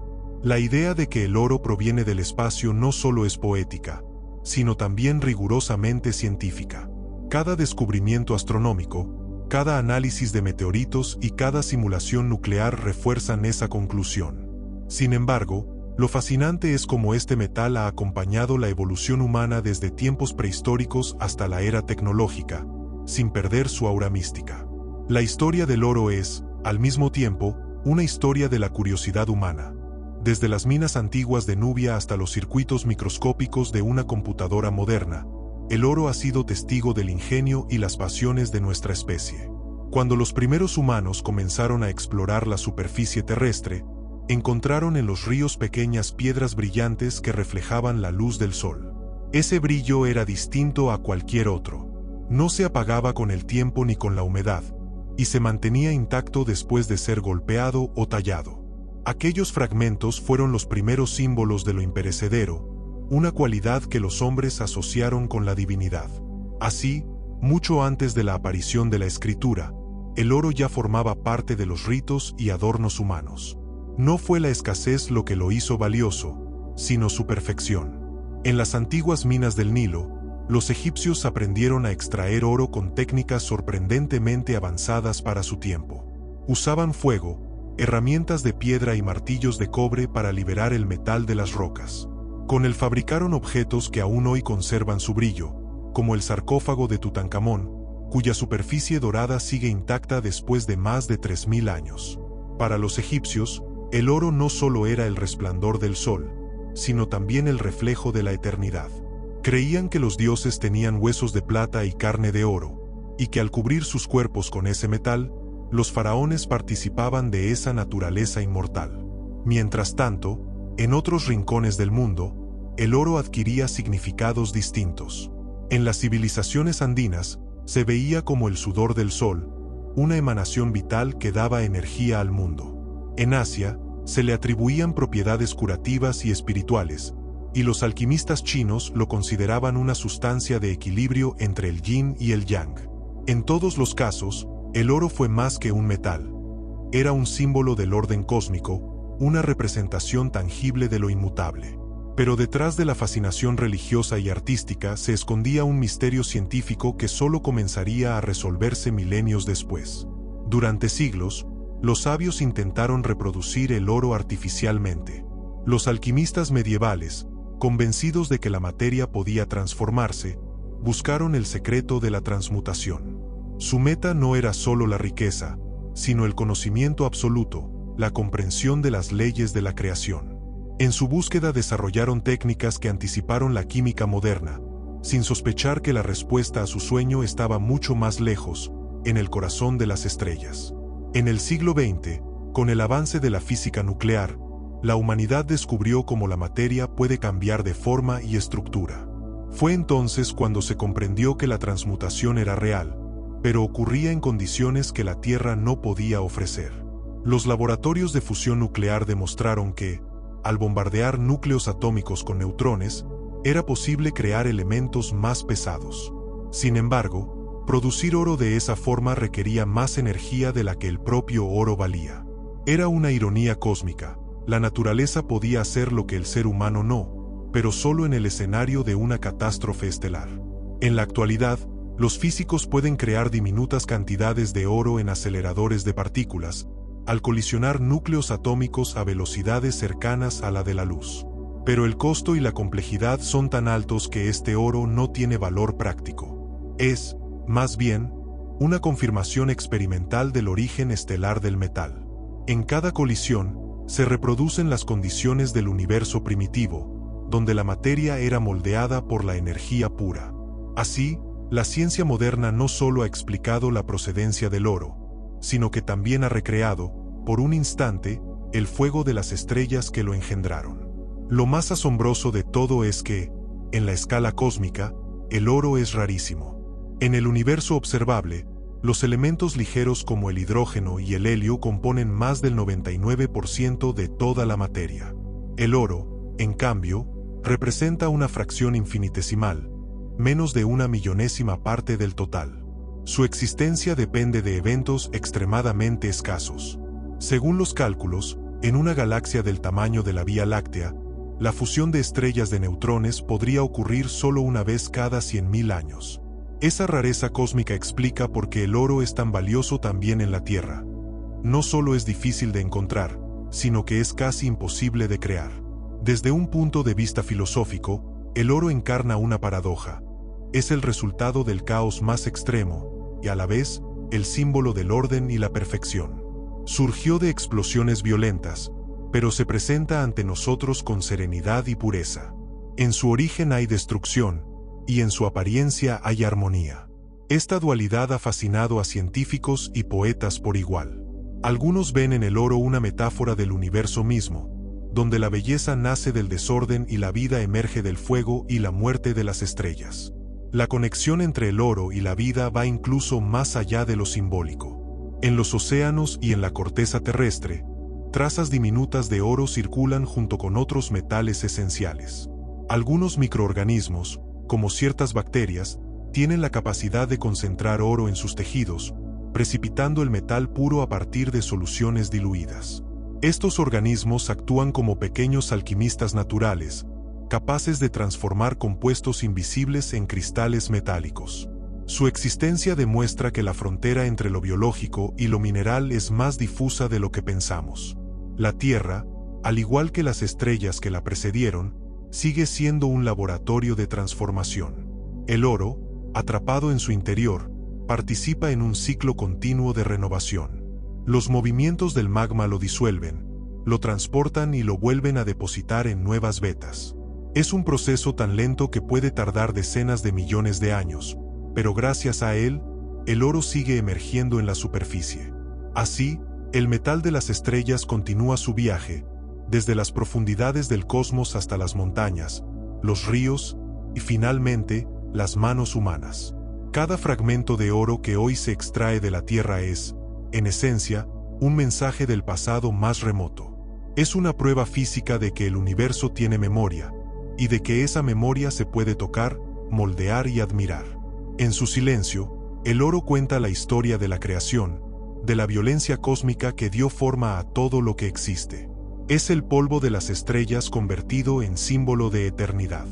La idea de que el oro proviene del espacio no solo es poética, sino también rigurosamente científica. Cada descubrimiento astronómico, cada análisis de meteoritos y cada simulación nuclear refuerzan esa conclusión. Sin embargo, lo fascinante es cómo este metal ha acompañado la evolución humana desde tiempos prehistóricos hasta la era tecnológica, sin perder su aura mística. La historia del oro es, al mismo tiempo, una historia de la curiosidad humana. Desde las minas antiguas de Nubia hasta los circuitos microscópicos de una computadora moderna, el oro ha sido testigo del ingenio y las pasiones de nuestra especie. Cuando los primeros humanos comenzaron a explorar la superficie terrestre, encontraron en los ríos pequeñas piedras brillantes que reflejaban la luz del sol. Ese brillo era distinto a cualquier otro. No se apagaba con el tiempo ni con la humedad, y se mantenía intacto después de ser golpeado o tallado. Aquellos fragmentos fueron los primeros símbolos de lo imperecedero, una cualidad que los hombres asociaron con la divinidad. Así, mucho antes de la aparición de la escritura, el oro ya formaba parte de los ritos y adornos humanos. No fue la escasez lo que lo hizo valioso, sino su perfección. En las antiguas minas del Nilo, los egipcios aprendieron a extraer oro con técnicas sorprendentemente avanzadas para su tiempo. Usaban fuego, herramientas de piedra y martillos de cobre para liberar el metal de las rocas. Con él fabricaron objetos que aún hoy conservan su brillo, como el sarcófago de Tutankamón, cuya superficie dorada sigue intacta después de más de 3000 años. Para los egipcios, el oro no solo era el resplandor del sol, sino también el reflejo de la eternidad. Creían que los dioses tenían huesos de plata y carne de oro, y que al cubrir sus cuerpos con ese metal, los faraones participaban de esa naturaleza inmortal. Mientras tanto, en otros rincones del mundo, el oro adquiría significados distintos. En las civilizaciones andinas, se veía como el sudor del sol, una emanación vital que daba energía al mundo. En Asia, se le atribuían propiedades curativas y espirituales, y los alquimistas chinos lo consideraban una sustancia de equilibrio entre el yin y el yang. En todos los casos, el oro fue más que un metal. Era un símbolo del orden cósmico, una representación tangible de lo inmutable. Pero detrás de la fascinación religiosa y artística se escondía un misterio científico que solo comenzaría a resolverse milenios después. Durante siglos, los sabios intentaron reproducir el oro artificialmente. Los alquimistas medievales, convencidos de que la materia podía transformarse, buscaron el secreto de la transmutación. Su meta no era solo la riqueza, sino el conocimiento absoluto, la comprensión de las leyes de la creación. En su búsqueda desarrollaron técnicas que anticiparon la química moderna, sin sospechar que la respuesta a su sueño estaba mucho más lejos, en el corazón de las estrellas. En el siglo XX, con el avance de la física nuclear, la humanidad descubrió cómo la materia puede cambiar de forma y estructura. Fue entonces cuando se comprendió que la transmutación era real, pero ocurría en condiciones que la Tierra no podía ofrecer. Los laboratorios de fusión nuclear demostraron que, al bombardear núcleos atómicos con neutrones, era posible crear elementos más pesados. Sin embargo, producir oro de esa forma requería más energía de la que el propio oro valía. Era una ironía cósmica. La naturaleza podía hacer lo que el ser humano no, pero solo en el escenario de una catástrofe estelar. En la actualidad, los físicos pueden crear diminutas cantidades de oro en aceleradores de partículas, al colisionar núcleos atómicos a velocidades cercanas a la de la luz. Pero el costo y la complejidad son tan altos que este oro no tiene valor práctico. Es, más bien, una confirmación experimental del origen estelar del metal. En cada colisión, se reproducen las condiciones del universo primitivo, donde la materia era moldeada por la energía pura. Así, la ciencia moderna no solo ha explicado la procedencia del oro, sino que también ha recreado, por un instante, el fuego de las estrellas que lo engendraron. Lo más asombroso de todo es que, en la escala cósmica, el oro es rarísimo. En el universo observable, los elementos ligeros como el hidrógeno y el helio componen más del 99% de toda la materia. El oro, en cambio, representa una fracción infinitesimal, menos de una millonésima parte del total. Su existencia depende de eventos extremadamente escasos. Según los cálculos, en una galaxia del tamaño de la Vía Láctea, la fusión de estrellas de neutrones podría ocurrir solo una vez cada 100.000 años. Esa rareza cósmica explica por qué el oro es tan valioso también en la Tierra. No solo es difícil de encontrar, sino que es casi imposible de crear. Desde un punto de vista filosófico, el oro encarna una paradoja. Es el resultado del caos más extremo, y a la vez, el símbolo del orden y la perfección. Surgió de explosiones violentas, pero se presenta ante nosotros con serenidad y pureza. En su origen hay destrucción, y en su apariencia hay armonía. Esta dualidad ha fascinado a científicos y poetas por igual. Algunos ven en el oro una metáfora del universo mismo, donde la belleza nace del desorden y la vida emerge del fuego y la muerte de las estrellas. La conexión entre el oro y la vida va incluso más allá de lo simbólico. En los océanos y en la corteza terrestre, trazas diminutas de oro circulan junto con otros metales esenciales. Algunos microorganismos, como ciertas bacterias, tienen la capacidad de concentrar oro en sus tejidos, precipitando el metal puro a partir de soluciones diluidas. Estos organismos actúan como pequeños alquimistas naturales, capaces de transformar compuestos invisibles en cristales metálicos. Su existencia demuestra que la frontera entre lo biológico y lo mineral es más difusa de lo que pensamos. La Tierra, al igual que las estrellas que la precedieron, sigue siendo un laboratorio de transformación. El oro, atrapado en su interior, participa en un ciclo continuo de renovación. Los movimientos del magma lo disuelven, lo transportan y lo vuelven a depositar en nuevas vetas. Es un proceso tan lento que puede tardar decenas de millones de años, pero gracias a él, el oro sigue emergiendo en la superficie. Así, el metal de las estrellas continúa su viaje, desde las profundidades del cosmos hasta las montañas, los ríos y finalmente, las manos humanas. Cada fragmento de oro que hoy se extrae de la Tierra es, en esencia, un mensaje del pasado más remoto. Es una prueba física de que el universo tiene memoria, y de que esa memoria se puede tocar, moldear y admirar. En su silencio, el oro cuenta la historia de la creación, de la violencia cósmica que dio forma a todo lo que existe. Es el polvo de las estrellas convertido en símbolo de eternidad.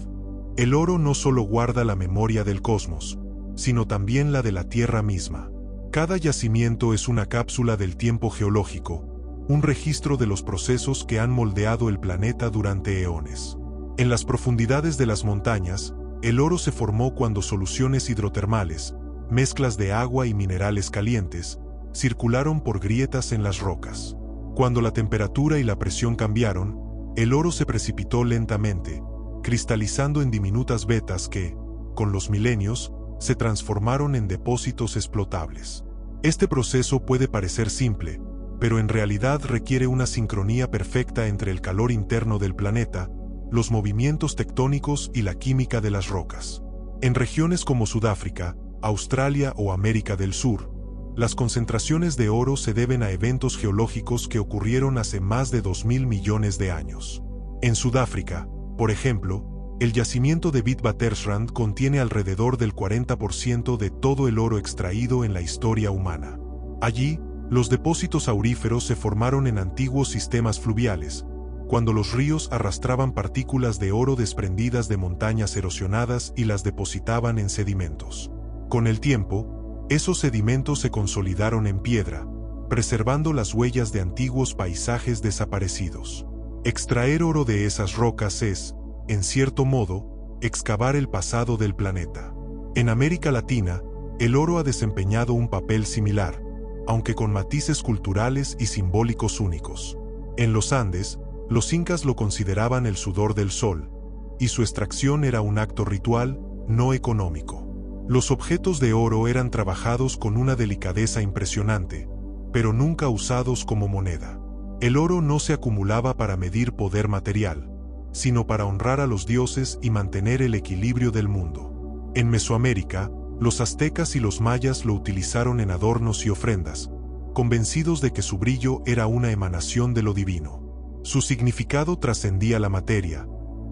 El oro no solo guarda la memoria del cosmos, sino también la de la Tierra misma. Cada yacimiento es una cápsula del tiempo geológico, un registro de los procesos que han moldeado el planeta durante eones. En las profundidades de las montañas, el oro se formó cuando soluciones hidrotermales, mezclas de agua y minerales calientes, circularon por grietas en las rocas. Cuando la temperatura y la presión cambiaron, el oro se precipitó lentamente, cristalizando en diminutas vetas que, con los milenios, se transformaron en depósitos explotables. Este proceso puede parecer simple, pero en realidad requiere una sincronía perfecta entre el calor interno del planeta, los movimientos tectónicos y la química de las rocas. En regiones como Sudáfrica, Australia o América del Sur, las concentraciones de oro se deben a eventos geológicos que ocurrieron hace más de 2.000 millones de años. En Sudáfrica, por ejemplo, El yacimiento de Witwatersrand contiene alrededor del 40% de todo el oro extraído en la historia humana. Allí, los depósitos auríferos se formaron en antiguos sistemas fluviales, cuando los ríos arrastraban partículas de oro desprendidas de montañas erosionadas y las depositaban en sedimentos. Con el tiempo, esos sedimentos se consolidaron en piedra, preservando las huellas de antiguos paisajes desaparecidos. Extraer oro de esas rocas es, en cierto modo, excavar el pasado del planeta. En América Latina, el oro ha desempeñado un papel similar, aunque con matices culturales y simbólicos únicos. En los Andes, los incas lo consideraban el sudor del sol, y su extracción era un acto ritual, no económico. Los objetos de oro eran trabajados con una delicadeza impresionante, pero nunca usados como moneda. El oro no se acumulaba para medir poder material, sino para honrar a los dioses y mantener el equilibrio del mundo. En Mesoamérica, los aztecas y los mayas lo utilizaron en adornos y ofrendas, convencidos de que su brillo era una emanación de lo divino. Su significado trascendía la materia,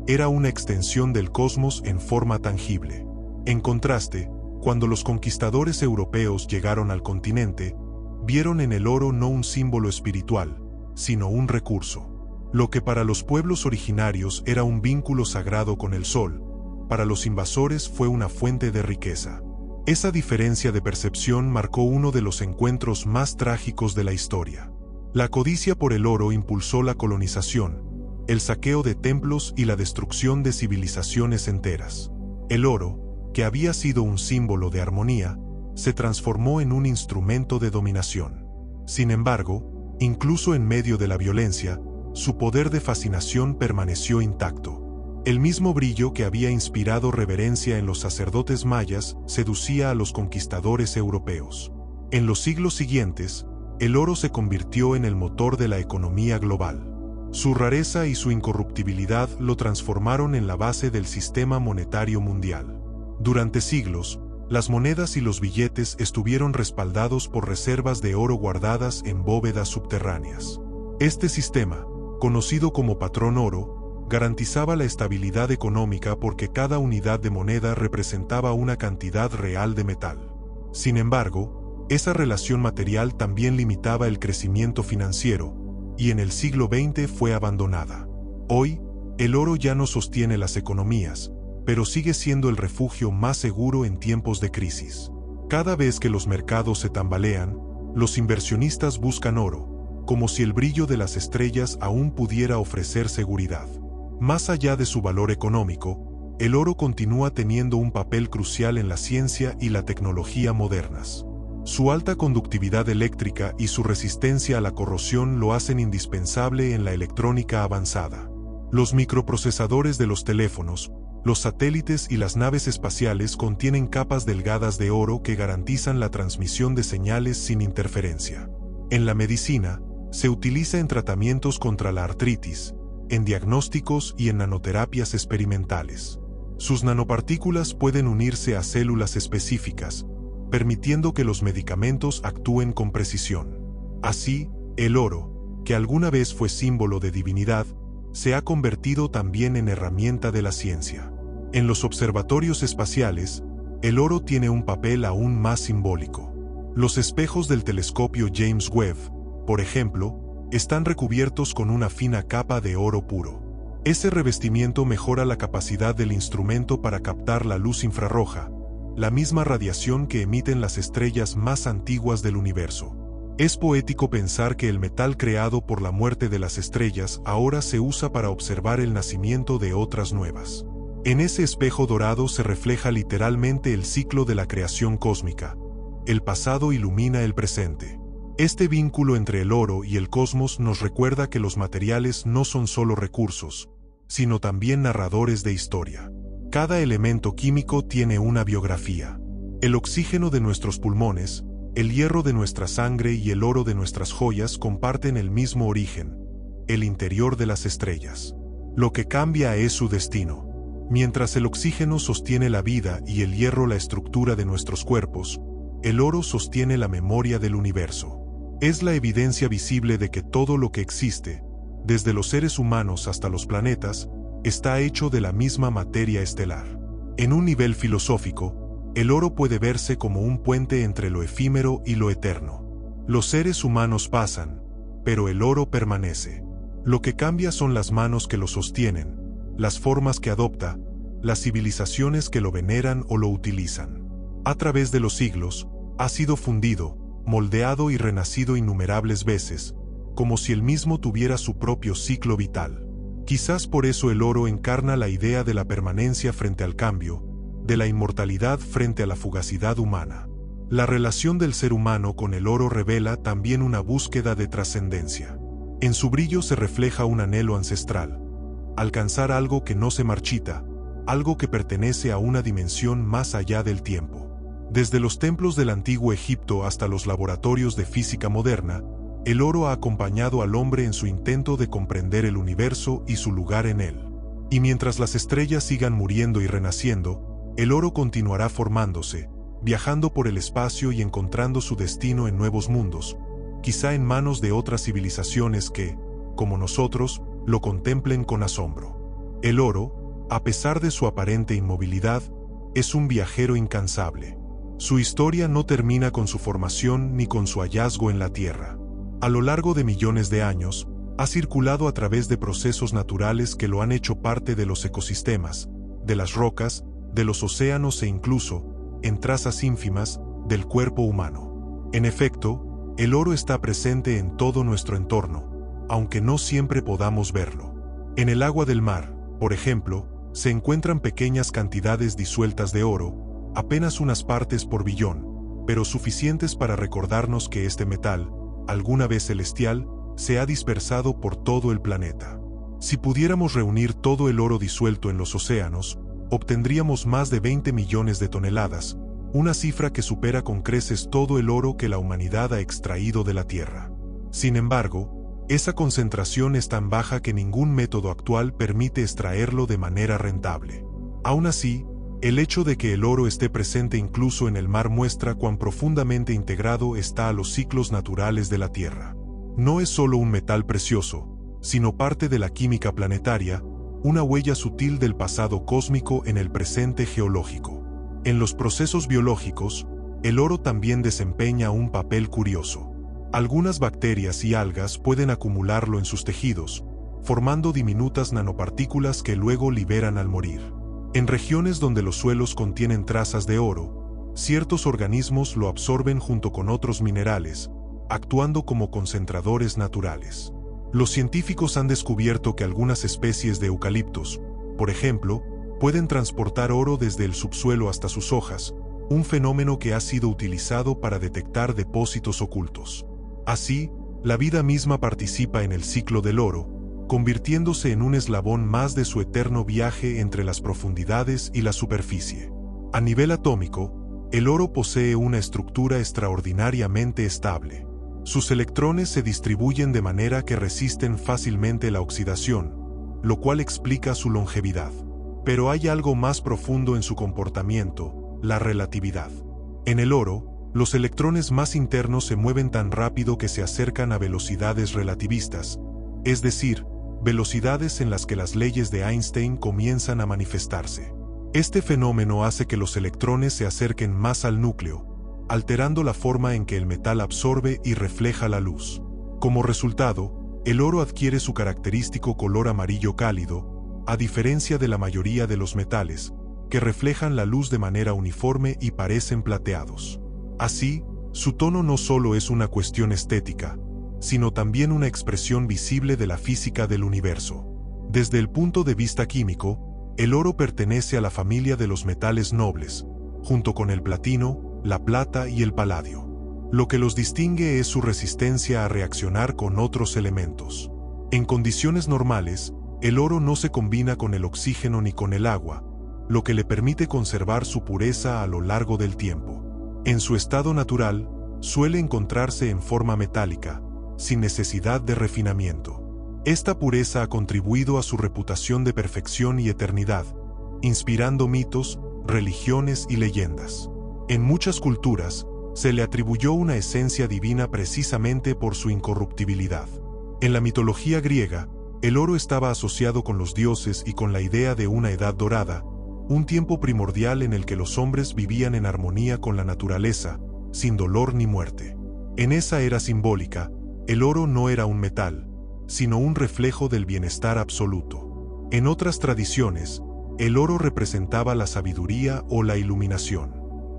era una extensión del cosmos en forma tangible. En contraste, cuando los conquistadores europeos llegaron al continente, vieron en el oro no un símbolo espiritual, sino un recurso. Lo que para los pueblos originarios era un vínculo sagrado con el sol, para los invasores fue una fuente de riqueza. Esa diferencia de percepción marcó uno de los encuentros más trágicos de la historia. La codicia por el oro impulsó la colonización, el saqueo de templos y la destrucción de civilizaciones enteras. El oro, que había sido un símbolo de armonía, se transformó en un instrumento de dominación. Sin embargo, incluso en medio de la violencia, su poder de fascinación permaneció intacto. El mismo brillo que había inspirado reverencia en los sacerdotes mayas seducía a los conquistadores europeos. En los siglos siguientes, el oro se convirtió en el motor de la economía global. Su rareza y su incorruptibilidad lo transformaron en la base del sistema monetario mundial. Durante siglos, las monedas y los billetes estuvieron respaldados por reservas de oro guardadas en bóvedas subterráneas. Este sistema, conocido como patrón oro, garantizaba la estabilidad económica porque cada unidad de moneda representaba una cantidad real de metal. Sin embargo, esa relación material también limitaba el crecimiento financiero, y en el siglo XX fue abandonada. Hoy, el oro ya no sostiene las economías, pero sigue siendo el refugio más seguro en tiempos de crisis. Cada vez que los mercados se tambalean, los inversionistas buscan oro, como si el brillo de las estrellas aún pudiera ofrecer seguridad. Más allá de su valor económico, el oro continúa teniendo un papel crucial en la ciencia y la tecnología modernas. Su alta conductividad eléctrica y su resistencia a la corrosión lo hacen indispensable en la electrónica avanzada. Los microprocesadores de los teléfonos, los satélites y las naves espaciales contienen capas delgadas de oro que garantizan la transmisión de señales sin interferencia. En la medicina, se utiliza en tratamientos contra la artritis, en diagnósticos y en nanoterapias experimentales. Sus nanopartículas pueden unirse a células específicas, permitiendo que los medicamentos actúen con precisión. Así, el oro, que alguna vez fue símbolo de divinidad, se ha convertido también en herramienta de la ciencia. En los observatorios espaciales, el oro tiene un papel aún más simbólico. Los espejos del telescopio James Webb, por ejemplo, están recubiertos con una fina capa de oro puro. Ese revestimiento mejora la capacidad del instrumento para captar la luz infrarroja, la misma radiación que emiten las estrellas más antiguas del universo. Es poético pensar que el metal creado por la muerte de las estrellas ahora se usa para observar el nacimiento de otras nuevas. En ese espejo dorado se refleja literalmente el ciclo de la creación cósmica. El pasado ilumina el presente. Este vínculo entre el oro y el cosmos nos recuerda que los materiales no son solo recursos, sino también narradores de historia. Cada elemento químico tiene una biografía. El oxígeno de nuestros pulmones, el hierro de nuestra sangre y el oro de nuestras joyas comparten el mismo origen, el interior de las estrellas. Lo que cambia es su destino. Mientras el oxígeno sostiene la vida y el hierro la estructura de nuestros cuerpos, el oro sostiene la memoria del universo. Es la evidencia visible de que todo lo que existe, desde los seres humanos hasta los planetas, está hecho de la misma materia estelar. En un nivel filosófico, el oro puede verse como un puente entre lo efímero y lo eterno. Los seres humanos pasan, pero el oro permanece. Lo que cambia son las manos que lo sostienen, las formas que adopta, las civilizaciones que lo veneran o lo utilizan. A través de los siglos, ha sido fundido, moldeado y renacido innumerables veces, como si él mismo tuviera su propio ciclo vital. Quizás por eso el oro encarna la idea de la permanencia frente al cambio, de la inmortalidad frente a la fugacidad humana. La relación del ser humano con el oro revela también una búsqueda de trascendencia. En su brillo se refleja un anhelo ancestral: alcanzar algo que no se marchita, algo que pertenece a una dimensión más allá del tiempo. Desde los templos del antiguo Egipto hasta los laboratorios de física moderna, el oro ha acompañado al hombre en su intento de comprender el universo y su lugar en él. Y mientras las estrellas sigan muriendo y renaciendo, el oro continuará formándose, viajando por el espacio y encontrando su destino en nuevos mundos, quizá en manos de otras civilizaciones que, como nosotros, lo contemplen con asombro. El oro, a pesar de su aparente inmovilidad, es un viajero incansable. Su historia no termina con su formación ni con su hallazgo en la Tierra. A lo largo de millones de años, ha circulado a través de procesos naturales que lo han hecho parte de los ecosistemas, de las rocas, de los océanos e incluso, en trazas ínfimas, del cuerpo humano. En efecto, el oro está presente en todo nuestro entorno, aunque no siempre podamos verlo. En el agua del mar, por ejemplo, se encuentran pequeñas cantidades disueltas de oro, apenas unas partes por billón, pero suficientes para recordarnos que este metal, alguna vez celestial, se ha dispersado por todo el planeta. Si pudiéramos reunir todo el oro disuelto en los océanos, obtendríamos más de 20 millones de toneladas, una cifra que supera con creces todo el oro que la humanidad ha extraído de la Tierra. Sin embargo, esa concentración es tan baja que ningún método actual permite extraerlo de manera rentable. Aún así, el hecho de que el oro esté presente incluso en el mar muestra cuán profundamente integrado está a los ciclos naturales de la Tierra. No es solo un metal precioso, sino parte de la química planetaria, una huella sutil del pasado cósmico en el presente geológico. En los procesos biológicos, el oro también desempeña un papel curioso. Algunas bacterias y algas pueden acumularlo en sus tejidos, formando diminutas nanopartículas que luego liberan al morir. En regiones donde los suelos contienen trazas de oro, ciertos organismos lo absorben junto con otros minerales, actuando como concentradores naturales. Los científicos han descubierto que algunas especies de eucaliptos, por ejemplo, pueden transportar oro desde el subsuelo hasta sus hojas, un fenómeno que ha sido utilizado para detectar depósitos ocultos. Así, la vida misma participa en el ciclo del oro, convirtiéndose en un eslabón más de su eterno viaje entre las profundidades y la superficie. A nivel atómico, el oro posee una estructura extraordinariamente estable. Sus electrones se distribuyen de manera que resisten fácilmente la oxidación, lo cual explica su longevidad. Pero hay algo más profundo en su comportamiento: la relatividad. En el oro, los electrones más internos se mueven tan rápido que se acercan a velocidades relativistas, es decir, velocidades en las que las leyes de Einstein comienzan a manifestarse. Este fenómeno hace que los electrones se acerquen más al núcleo, alterando la forma en que el metal absorbe y refleja la luz. Como resultado, el oro adquiere su característico color amarillo cálido, a diferencia de la mayoría de los metales, que reflejan la luz de manera uniforme y parecen plateados. Así, su tono no solo es una cuestión estética, sino también una expresión visible de la física del universo. Desde el punto de vista químico, el oro pertenece a la familia de los metales nobles, junto con el platino, la plata y el paladio. Lo que los distingue es su resistencia a reaccionar con otros elementos. En condiciones normales, el oro no se combina con el oxígeno ni con el agua, lo que le permite conservar su pureza a lo largo del tiempo. En su estado natural, suele encontrarse en forma metálica, sin necesidad de refinamiento. Esta pureza ha contribuido a su reputación de perfección y eternidad, inspirando mitos, religiones y leyendas. En muchas culturas, se le atribuyó una esencia divina precisamente por su incorruptibilidad. En la mitología griega, El oro estaba asociado con los dioses y con la idea de una edad dorada, un tiempo primordial en el que los hombres vivían en armonía con la naturaleza, sin dolor ni muerte. En esa era simbólica, el oro no era un metal, sino un reflejo del bienestar absoluto. En otras tradiciones, el oro representaba la sabiduría o la iluminación.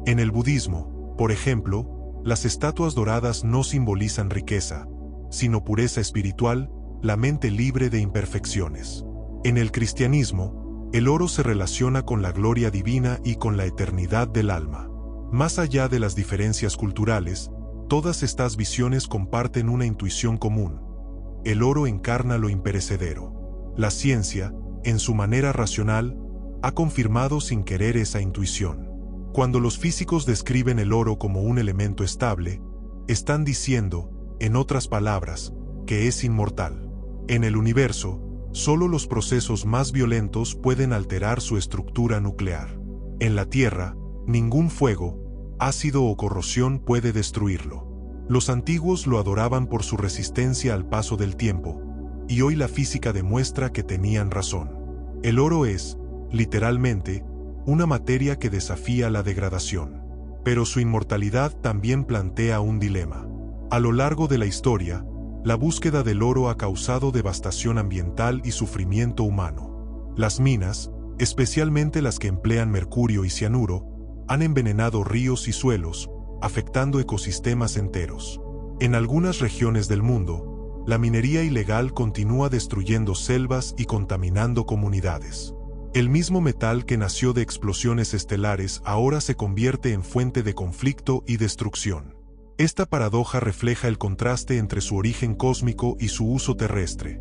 En el budismo, por ejemplo, las estatuas doradas no simbolizan riqueza, sino pureza espiritual, la mente libre de imperfecciones. En el cristianismo, el oro se relaciona con la gloria divina y con la eternidad del alma. Más allá de las diferencias culturales, todas estas visiones comparten una intuición común. El oro encarna lo imperecedero. La ciencia, en su manera racional, ha confirmado sin querer esa intuición. Cuando los físicos describen el oro como un elemento estable, están diciendo, en otras palabras, que es inmortal. En el universo, solo los procesos más violentos pueden alterar su estructura nuclear. En la Tierra, ningún fuego, ácido o corrosión puede destruirlo. Los antiguos lo adoraban por su resistencia al paso del tiempo, y hoy la física demuestra que tenían razón. El oro es, literalmente, una materia que desafía la degradación. Pero su inmortalidad también plantea un dilema. A lo largo de la historia, la búsqueda del oro ha causado devastación ambiental y sufrimiento humano. Las minas, especialmente las que emplean mercurio y cianuro, han envenenado ríos y suelos, afectando ecosistemas enteros. En algunas regiones del mundo, la minería ilegal continúa destruyendo selvas y contaminando comunidades. El mismo metal que nació de explosiones estelares ahora se convierte en fuente de conflicto y destrucción. Esta paradoja refleja el contraste entre su origen cósmico y su uso terrestre.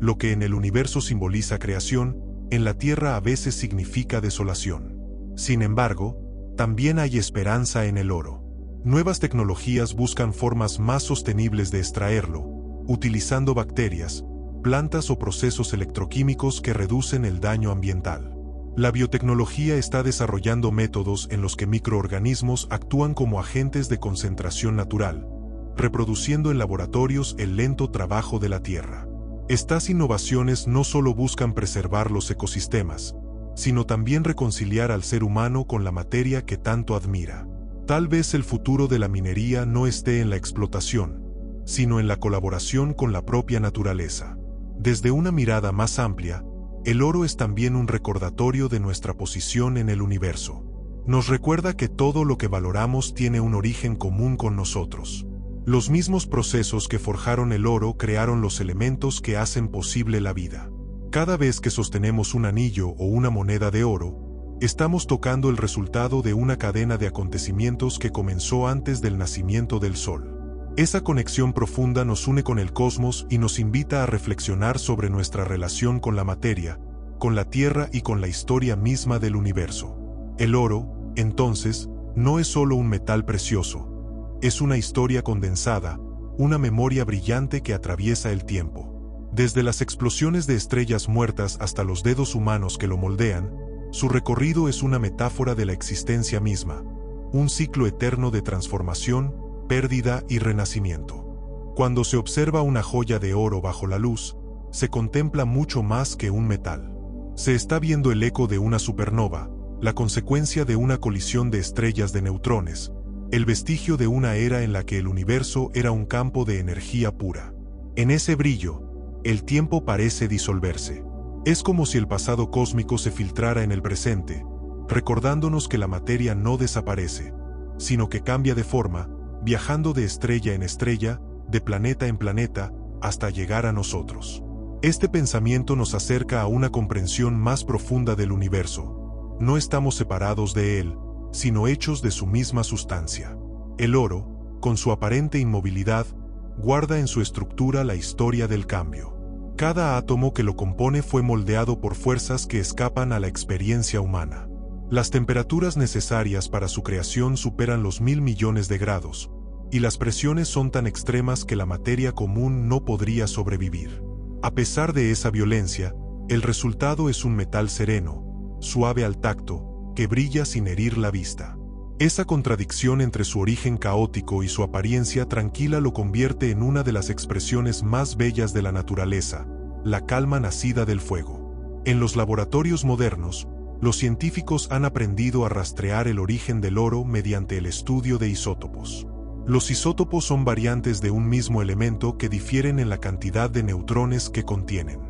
Lo que en el universo simboliza creación, en la Tierra a veces significa desolación. Sin embargo, también hay esperanza en el oro. Nuevas tecnologías buscan formas más sostenibles de extraerlo, utilizando bacterias, plantas o procesos electroquímicos que reducen el daño ambiental. La biotecnología está desarrollando métodos en los que microorganismos actúan como agentes de concentración natural, reproduciendo en laboratorios el lento trabajo de la tierra. Estas innovaciones no solo buscan preservar los ecosistemas, sino también reconciliar al ser humano con la materia que tanto admira. Tal vez el futuro de la minería no esté en la explotación, sino en la colaboración con la propia naturaleza. Desde una mirada más amplia, el oro es también un recordatorio de nuestra posición en el universo. Nos recuerda que todo lo que valoramos tiene un origen común con nosotros. Los mismos procesos que forjaron el oro crearon los elementos que hacen posible la vida. Cada vez que sostenemos un anillo o una moneda de oro, estamos tocando el resultado de una cadena de acontecimientos que comenzó antes del nacimiento del Sol. Esa conexión profunda nos une con el cosmos y nos invita a reflexionar sobre nuestra relación con la materia, con la Tierra y con la historia misma del universo. El oro, entonces, no es solo un metal precioso, es una historia condensada, una memoria brillante que atraviesa el tiempo. Desde las explosiones de estrellas muertas hasta los dedos humanos que lo moldean, su recorrido es una metáfora de la existencia misma, un ciclo eterno de transformación, pérdida y renacimiento. Cuando se observa una joya de oro bajo la luz, se contempla mucho más que un metal. Se está viendo el eco de una supernova, la consecuencia de una colisión de estrellas de neutrones, el vestigio de una era en la que el universo era un campo de energía pura. En ese brillo, el tiempo parece disolverse. Es como si el pasado cósmico se filtrara en el presente, recordándonos que la materia no desaparece, sino que cambia de forma, viajando de estrella en estrella, de planeta en planeta, hasta llegar a nosotros. Este pensamiento nos acerca a una comprensión más profunda del universo. No estamos separados de él, sino hechos de su misma sustancia. El oro, con su aparente inmovilidad, guarda en su estructura la historia del cambio. Cada átomo que lo compone fue moldeado por fuerzas que escapan a la experiencia humana. Las temperaturas necesarias para su creación superan los 1000 millones de grados, y las presiones son tan extremas que la materia común no podría sobrevivir. A pesar de esa violencia, el resultado es un metal sereno, suave al tacto, que brilla sin herir la vista. Esa contradicción entre su origen caótico y su apariencia tranquila lo convierte en una de las expresiones más bellas de la naturaleza, la calma nacida del fuego. En los laboratorios modernos, los científicos han aprendido a rastrear el origen del oro mediante el estudio de isótopos. Los isótopos son variantes de un mismo elemento que difieren en la cantidad de neutrones que contienen.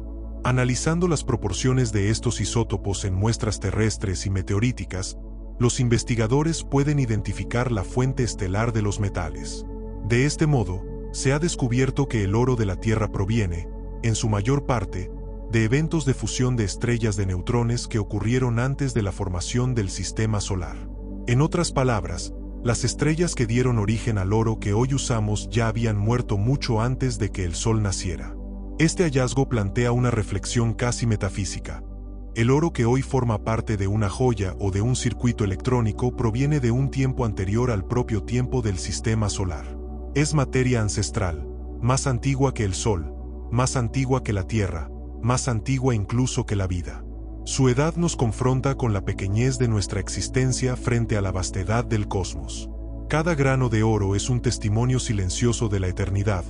Analizando las proporciones de estos isótopos en muestras terrestres y meteoríticas, los investigadores pueden identificar la fuente estelar de los metales. De este modo, se ha descubierto que el oro de la Tierra proviene, en su mayor parte, de eventos de fusión de estrellas de neutrones que ocurrieron antes de la formación del sistema solar. En otras palabras, las estrellas que dieron origen al oro que hoy usamos ya habían muerto mucho antes de que el Sol naciera. Este hallazgo plantea una reflexión casi metafísica. El oro que hoy forma parte de una joya o de un circuito electrónico proviene de un tiempo anterior al propio tiempo del sistema solar. Es materia ancestral, más antigua que el Sol, más antigua que la Tierra, más antigua incluso que la vida. Su edad nos confronta con la pequeñez de nuestra existencia frente a la vastedad del cosmos. Cada grano de oro es un testimonio silencioso de la eternidad,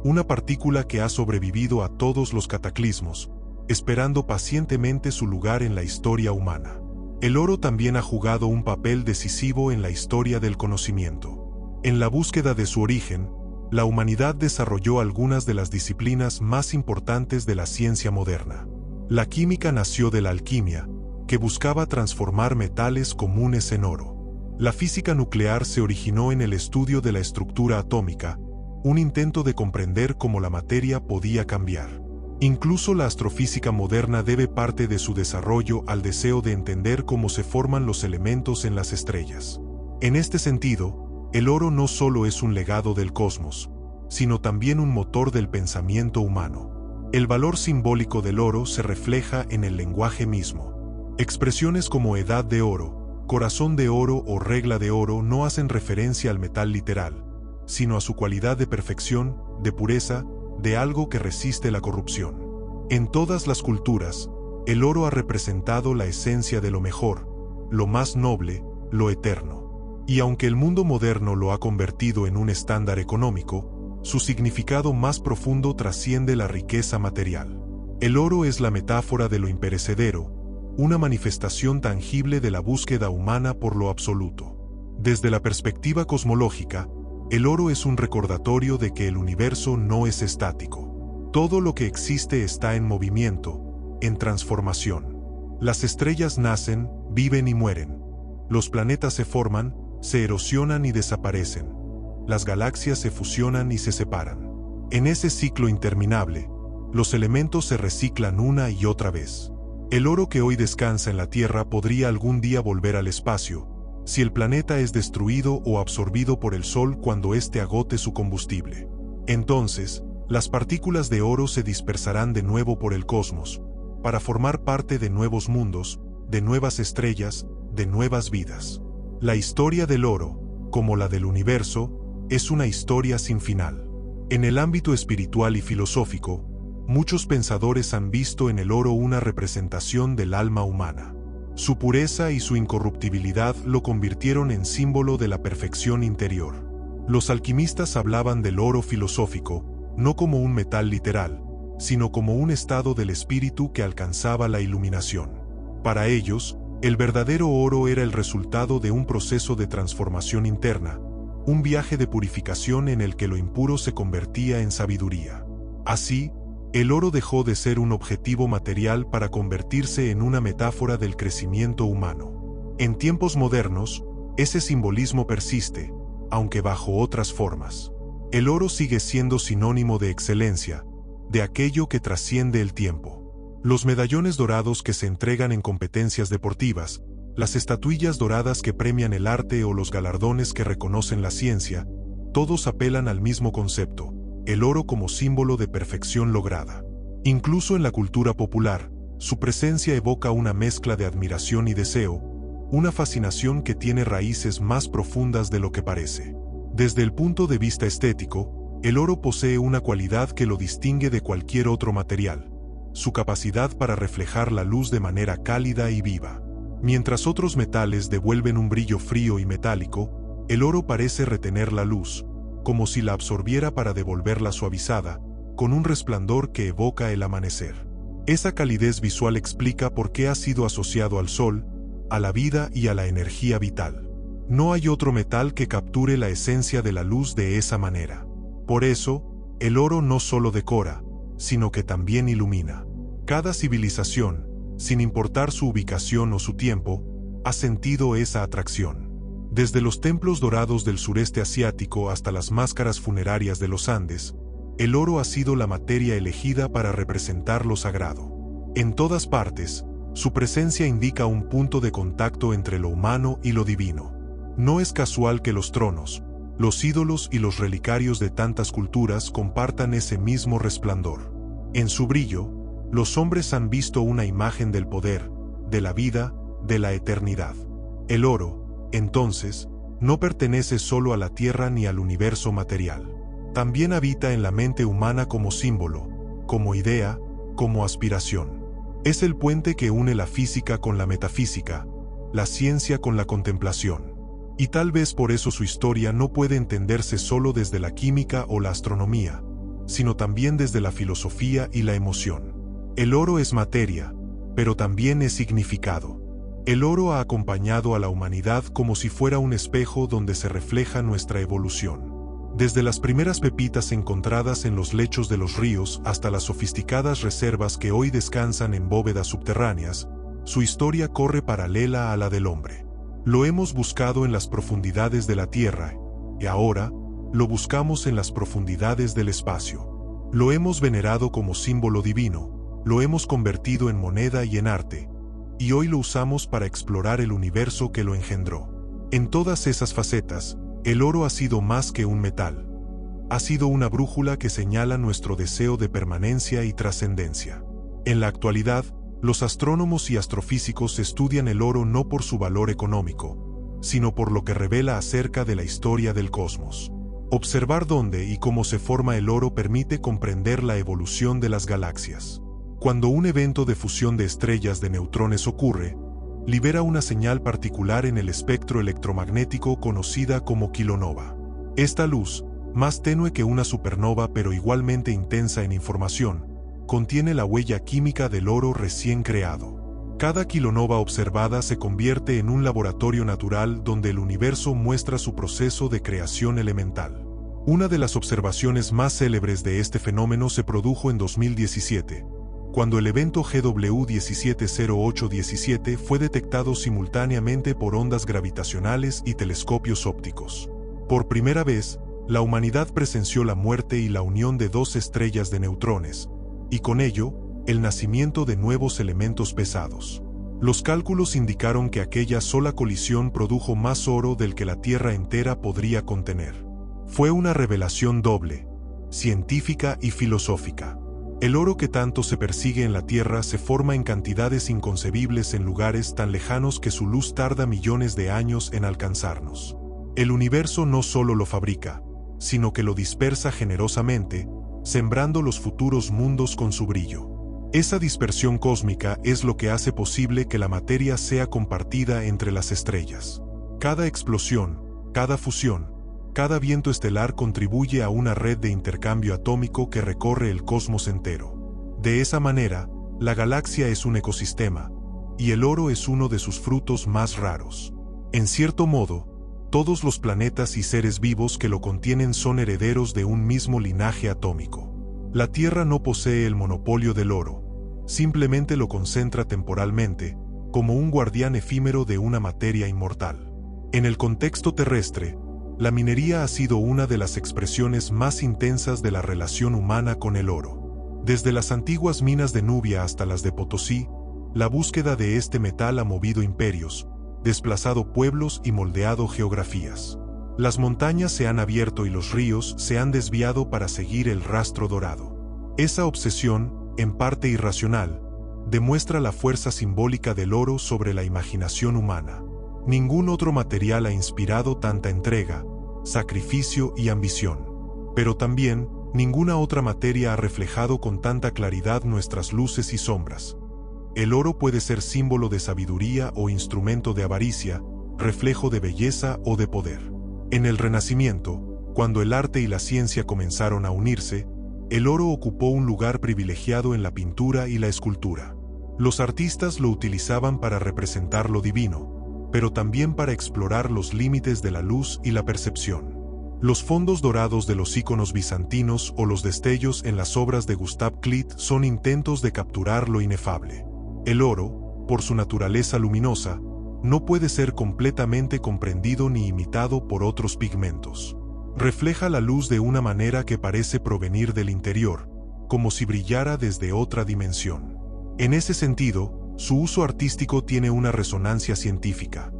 una partícula que ha sobrevivido a todos los cataclismos, esperando pacientemente su lugar en la historia humana. El oro también ha jugado un papel decisivo en la historia del conocimiento. En la búsqueda de su origen, la humanidad desarrolló algunas de las disciplinas más importantes de la ciencia moderna. La química nació de la alquimia, que buscaba transformar metales comunes en oro. La física nuclear se originó en el estudio de la estructura atómica, un intento de comprender cómo la materia podía cambiar. Incluso la astrofísica moderna debe parte de su desarrollo al deseo de entender cómo se forman los elementos en las estrellas. En este sentido, el oro no solo es un legado del cosmos, sino también un motor del pensamiento humano. El valor simbólico del oro se refleja en el lenguaje mismo. Expresiones como edad de oro, corazón de oro o regla de oro no hacen referencia al metal literal, sino a su cualidad de perfección, de pureza, de algo que resiste la corrupción. En todas las culturas, el oro ha representado la esencia de lo mejor, lo más noble, lo eterno. Y aunque el mundo moderno lo ha convertido en un estándar económico, su significado más profundo trasciende la riqueza material. El oro es la metáfora de lo imperecedero, una manifestación tangible de la búsqueda humana por lo absoluto. Desde la perspectiva cosmológica, el oro es un recordatorio de que el universo no es estático. Todo lo que existe está en movimiento, en transformación. Las estrellas nacen, viven y mueren. Los planetas se forman, se erosionan y desaparecen. Las galaxias se fusionan y se separan. En ese ciclo interminable, los elementos se reciclan una y otra vez. El oro que hoy descansa en la Tierra podría algún día volver al espacio, si el planeta es destruido o absorbido por el Sol cuando éste agote su combustible. Entonces, las partículas de oro se dispersarán de nuevo por el cosmos, para formar parte de nuevos mundos, de nuevas estrellas, de nuevas vidas. La historia del oro, como la del universo, es una historia sin final. En el ámbito espiritual y filosófico, muchos pensadores han visto en el oro una representación del alma humana. Su pureza y su incorruptibilidad lo convirtieron en símbolo de la perfección interior. Los alquimistas hablaban del oro filosófico, no como un metal literal, sino como un estado del espíritu que alcanzaba la iluminación. Para ellos, el verdadero oro era el resultado de un proceso de transformación interna, un viaje de purificación en el que lo impuro se convertía en sabiduría. Así, el oro dejó de ser un objetivo material para convertirse en una metáfora del crecimiento humano. En tiempos modernos, ese simbolismo persiste, aunque bajo otras formas. El oro sigue siendo sinónimo de excelencia, de aquello que trasciende el tiempo. Los medallones dorados que se entregan en competencias deportivas, las estatuillas doradas que premian el arte o los galardones que reconocen la ciencia, todos apelan al mismo concepto: el oro como símbolo de perfección lograda. Incluso en la cultura popular, su presencia evoca una mezcla de admiración y deseo, una fascinación que tiene raíces más profundas de lo que parece. Desde el punto de vista estético, el oro posee una cualidad que lo distingue de cualquier otro material: su capacidad para reflejar la luz de manera cálida y viva. Mientras otros metales devuelven un brillo frío y metálico, el oro parece retener la luz, como si la absorbiera para devolverla suavizada, con un resplandor que evoca el amanecer. Esa calidez visual explica por qué ha sido asociado al sol, a la vida y a la energía vital. No hay otro metal que capture la esencia de la luz de esa manera. Por eso, el oro no solo decora, sino que también ilumina. Cada civilización, sin importar su ubicación o su tiempo, ha sentido esa atracción. Desde los templos dorados del sureste asiático hasta las máscaras funerarias de los Andes, el oro ha sido la materia elegida para representar lo sagrado. En todas partes, su presencia indica un punto de contacto entre lo humano y lo divino. No es casual que los tronos, los ídolos y los relicarios de tantas culturas compartan ese mismo resplandor. En su brillo, los hombres han visto una imagen del poder, de la vida, de la eternidad. El oro, entonces, no pertenece solo a la tierra ni al universo material. También habita en la mente humana como símbolo, como idea, como aspiración. Es el puente que une la física con la metafísica, la ciencia con la contemplación. Y tal vez por eso su historia no puede entenderse solo desde la química o la astronomía, sino también desde la filosofía y la emoción. El oro es materia, pero también es significado. El oro ha acompañado a la humanidad como si fuera un espejo donde se refleja nuestra evolución. Desde las primeras pepitas encontradas en los lechos de los ríos hasta las sofisticadas reservas que hoy descansan en bóvedas subterráneas, su historia corre paralela a la del hombre. Lo hemos buscado en las profundidades de la tierra, y ahora lo buscamos en las profundidades del espacio. Lo hemos venerado como símbolo divino, lo hemos convertido en moneda y en arte, y hoy lo usamos para explorar el universo que lo engendró. En todas esas facetas, el oro ha sido más que un metal. Ha sido una brújula que señala nuestro deseo de permanencia y trascendencia. En la actualidad, los astrónomos y astrofísicos estudian el oro no por su valor económico, sino por lo que revela acerca de la historia del cosmos. Observar dónde y cómo se forma el oro permite comprender la evolución de las galaxias. Cuando un evento de fusión de estrellas de neutrones ocurre, libera una señal particular en el espectro electromagnético conocida como kilonova. Esta luz, más tenue que una supernova pero igualmente intensa en información, contiene la huella química del oro recién creado. Cada kilonova observada se convierte en un laboratorio natural donde el universo muestra su proceso de creación elemental. Una de las observaciones más célebres de este fenómeno se produjo en 2017, cuando el evento GW 170817 fue detectado simultáneamente por ondas gravitacionales y telescopios ópticos. Por primera vez, la humanidad presenció la muerte y la unión de dos estrellas de neutrones, y con ello, el nacimiento de nuevos elementos pesados. Los cálculos indicaron que aquella sola colisión produjo más oro del que la Tierra entera podría contener. Fue una revelación doble, científica y filosófica. El oro que tanto se persigue en la Tierra se forma en cantidades inconcebibles en lugares tan lejanos que su luz tarda millones de años en alcanzarnos. El universo no solo lo fabrica, sino que lo dispersa generosamente, sembrando los futuros mundos con su brillo. Esa dispersión cósmica es lo que hace posible que la materia sea compartida entre las estrellas. Cada explosión, cada fusión, cada viento estelar contribuye a una red de intercambio atómico que recorre el cosmos entero. De esa manera, la galaxia es un ecosistema, y el oro es uno de sus frutos más raros. En cierto modo, todos los planetas y seres vivos que lo contienen son herederos de un mismo linaje atómico. La Tierra no posee el monopolio del oro, simplemente lo concentra temporalmente, como un guardián efímero de una materia inmortal. En el contexto terrestre, la minería ha sido una de las expresiones más intensas de la relación humana con el oro. Desde las antiguas minas de Nubia hasta las de Potosí, la búsqueda de este metal ha movido imperios, desplazado pueblos y moldeado geografías. Las montañas se han abierto y los ríos se han desviado para seguir el rastro dorado. Esa obsesión, en parte irracional, demuestra la fuerza simbólica del oro sobre la imaginación humana. Ningún otro material ha inspirado tanta entrega, sacrificio y ambición. Pero también, ninguna otra materia ha reflejado con tanta claridad nuestras luces y sombras. El oro puede ser símbolo de sabiduría o instrumento de avaricia, reflejo de belleza o de poder. En el Renacimiento, cuando el arte y la ciencia comenzaron a unirse, el oro ocupó un lugar privilegiado en la pintura y la escultura. Los artistas lo utilizaban para representar lo divino, pero también para explorar los límites de la luz y la percepción. Los fondos dorados de los íconos bizantinos o los destellos en las obras de Gustav Klimt son intentos de capturar lo inefable. El oro, por su naturaleza luminosa, no puede ser completamente comprendido ni imitado por otros pigmentos. Refleja la luz de una manera que parece provenir del interior, como si brillara desde otra dimensión. En ese sentido, su uso artístico tiene una resonancia científica.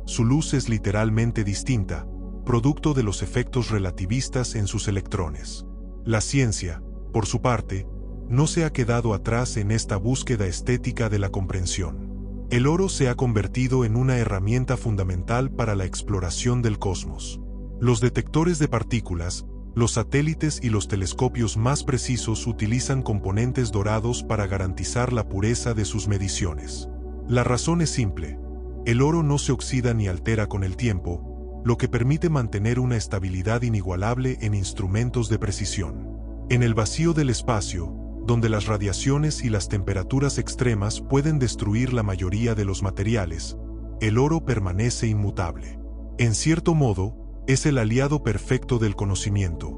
Su luz es literalmente distinta, producto de los efectos relativistas en sus electrones. La ciencia, por su parte, no se ha quedado atrás en esta búsqueda estética de la comprensión. El oro se ha convertido en una herramienta fundamental para la exploración del cosmos. Los detectores de partículas, los satélites y los telescopios más precisos utilizan componentes dorados para garantizar la pureza de sus mediciones. La razón es simple: el oro no se oxida ni altera con el tiempo, lo que permite mantener una estabilidad inigualable en instrumentos de precisión. En el vacío del espacio, donde las radiaciones y las temperaturas extremas pueden destruir la mayoría de los materiales, el oro permanece inmutable. En cierto modo, es el aliado perfecto del conocimiento,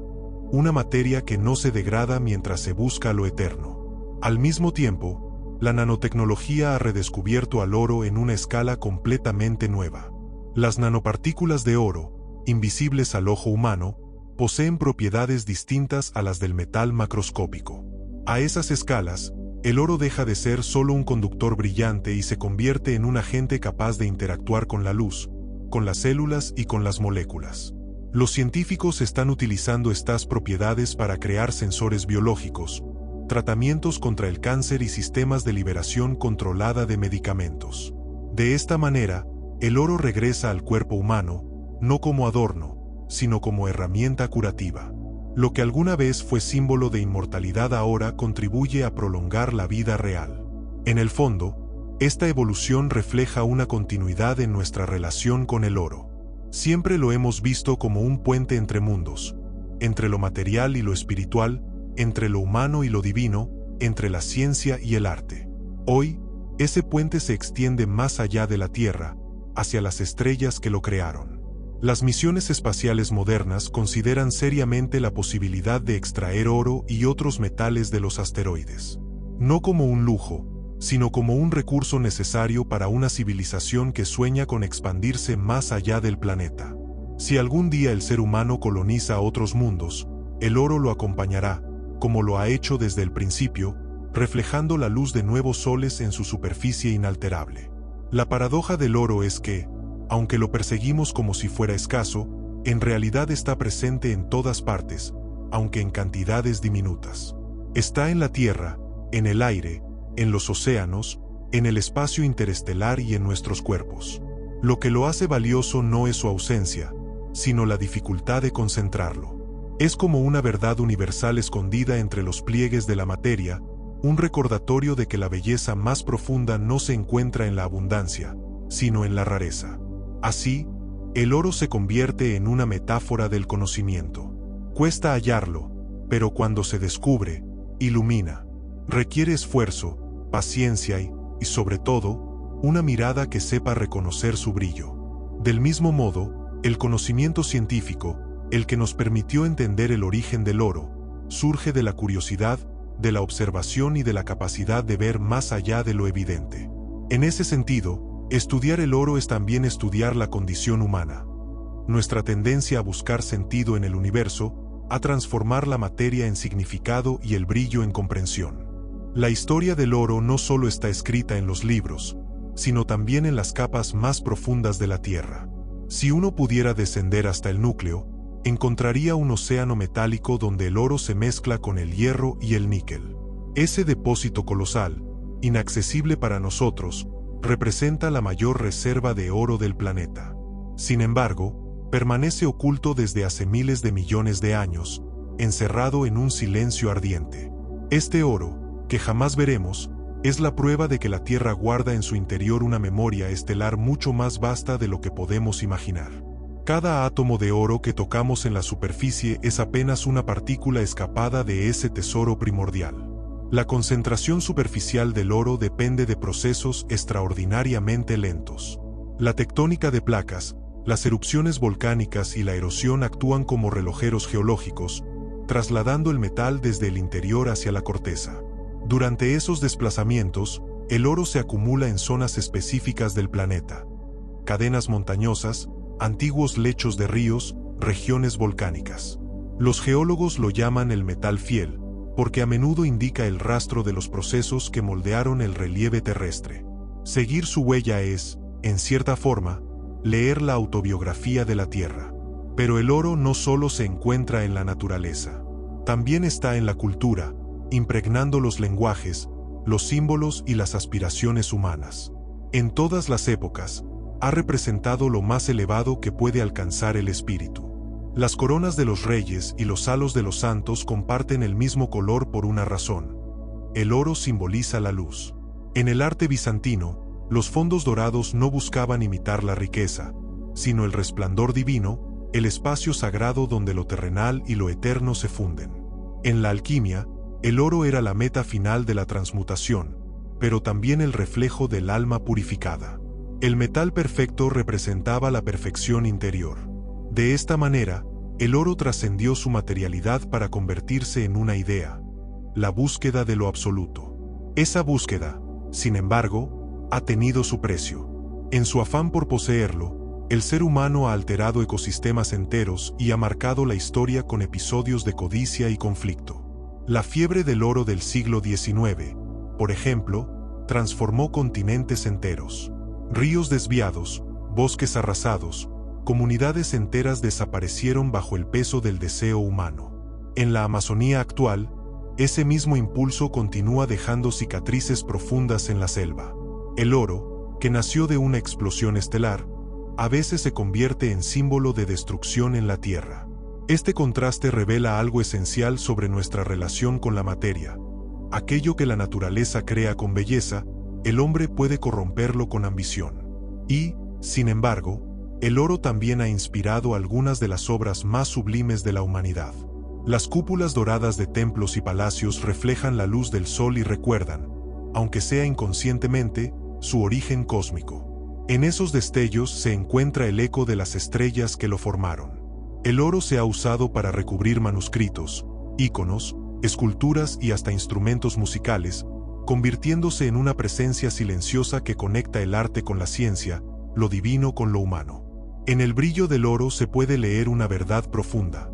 una materia que no se degrada mientras se busca lo eterno. Al mismo tiempo, la nanotecnología ha redescubierto al oro en una escala completamente nueva. Las nanopartículas de oro, invisibles al ojo humano, poseen propiedades distintas a las del metal macroscópico. A esas escalas, el oro deja de ser solo un conductor brillante y se convierte en un agente capaz de interactuar con la luz, con las células y con las moléculas. Los científicos están utilizando estas propiedades para crear sensores biológicos, tratamientos contra el cáncer y sistemas de liberación controlada de medicamentos. De esta manera, el oro regresa al cuerpo humano, no como adorno, sino como herramienta curativa. Lo que alguna vez fue símbolo de inmortalidad ahora contribuye a prolongar la vida real. En el fondo, esta evolución refleja una continuidad en nuestra relación con el oro. Siempre lo hemos visto como un puente entre mundos, entre lo material y lo espiritual, entre lo humano y lo divino, entre la ciencia y el arte. Hoy, ese puente se extiende más allá de la Tierra, hacia las estrellas que lo crearon. Las misiones espaciales modernas consideran seriamente la posibilidad de extraer oro y otros metales de los asteroides. No como un lujo, sino como un recurso necesario para una civilización que sueña con expandirse más allá del planeta. Si algún día el ser humano coloniza otros mundos, el oro lo acompañará, como lo ha hecho desde el principio, reflejando la luz de nuevos soles en su superficie inalterable. La paradoja del oro es que, aunque lo perseguimos como si fuera escaso, en realidad está presente en todas partes, aunque en cantidades diminutas. Está en la Tierra, en el aire, en los océanos, en el espacio interestelar y en nuestros cuerpos. Lo que lo hace valioso no es su ausencia, sino la dificultad de concentrarlo. Es como una verdad universal escondida entre los pliegues de la materia, un recordatorio de que la belleza más profunda no se encuentra en la abundancia, sino en la rareza. Así, el oro se convierte en una metáfora del conocimiento. Cuesta hallarlo, pero cuando se descubre, ilumina. Requiere esfuerzo, paciencia y, sobre todo, una mirada que sepa reconocer su brillo. Del mismo modo, el conocimiento científico, el que nos permitió entender el origen del oro, surge de la curiosidad, de la observación y de la capacidad de ver más allá de lo evidente. En ese sentido, estudiar el oro es también estudiar la condición humana. Nuestra tendencia a buscar sentido en el universo, a transformar la materia en significado y el brillo en comprensión. La historia del oro no solo está escrita en los libros, sino también en las capas más profundas de la Tierra. Si uno pudiera descender hasta el núcleo, encontraría un océano metálico donde el oro se mezcla con el hierro y el níquel. Ese depósito colosal, inaccesible para nosotros, representa la mayor reserva de oro del planeta. Sin embargo, permanece oculto desde hace miles de millones de años, encerrado en un silencio ardiente. Este oro, que jamás veremos, es la prueba de que la Tierra guarda en su interior una memoria estelar mucho más vasta de lo que podemos imaginar. Cada átomo de oro que tocamos en la superficie es apenas una partícula escapada de ese tesoro primordial. La concentración superficial del oro depende de procesos extraordinariamente lentos. La tectónica de placas, las erupciones volcánicas y la erosión actúan como relojeros geológicos, trasladando el metal desde el interior hacia la corteza. Durante esos desplazamientos, el oro se acumula en zonas específicas del planeta. Cadenas montañosas, antiguos lechos de ríos, regiones volcánicas. Los geólogos lo llaman el metal fiel, porque a menudo indica el rastro de los procesos que moldearon el relieve terrestre. Seguir su huella es, en cierta forma, leer la autobiografía de la Tierra. Pero el oro no solo se encuentra en la naturaleza. También está en la cultura, impregnando los lenguajes, los símbolos y las aspiraciones humanas. En todas las épocas, ha representado lo más elevado que puede alcanzar el espíritu. Las coronas de los reyes y los halos de los santos comparten el mismo color por una razón. El oro simboliza la luz. En el arte bizantino, los fondos dorados no buscaban imitar la riqueza, sino el resplandor divino, el espacio sagrado donde lo terrenal y lo eterno se funden. En la alquimia, el oro era la meta final de la transmutación, pero también el reflejo del alma purificada. El metal perfecto representaba la perfección interior. De esta manera, el oro trascendió su materialidad para convertirse en una idea, la búsqueda de lo absoluto. Esa búsqueda, sin embargo, ha tenido su precio. En su afán por poseerlo, el ser humano ha alterado ecosistemas enteros y ha marcado la historia con episodios de codicia y conflicto. La fiebre del oro del siglo XIX, por ejemplo, transformó continentes enteros. Ríos desviados, bosques arrasados, comunidades enteras desaparecieron bajo el peso del deseo humano. En la Amazonía actual, ese mismo impulso continúa dejando cicatrices profundas en la selva. El oro, que nació de una explosión estelar, a veces se convierte en símbolo de destrucción en la Tierra. Este contraste revela algo esencial sobre nuestra relación con la materia. Aquello que la naturaleza crea con belleza, el hombre puede corromperlo con ambición. Y, sin embargo, el oro también ha inspirado algunas de las obras más sublimes de la humanidad. Las cúpulas doradas de templos y palacios reflejan la luz del sol y recuerdan, aunque sea inconscientemente, su origen cósmico. En esos destellos se encuentra el eco de las estrellas que lo formaron. El oro se ha usado para recubrir manuscritos, íconos, esculturas y hasta instrumentos musicales, convirtiéndose en una presencia silenciosa que conecta el arte con la ciencia, lo divino con lo humano. En el brillo del oro se puede leer una verdad profunda.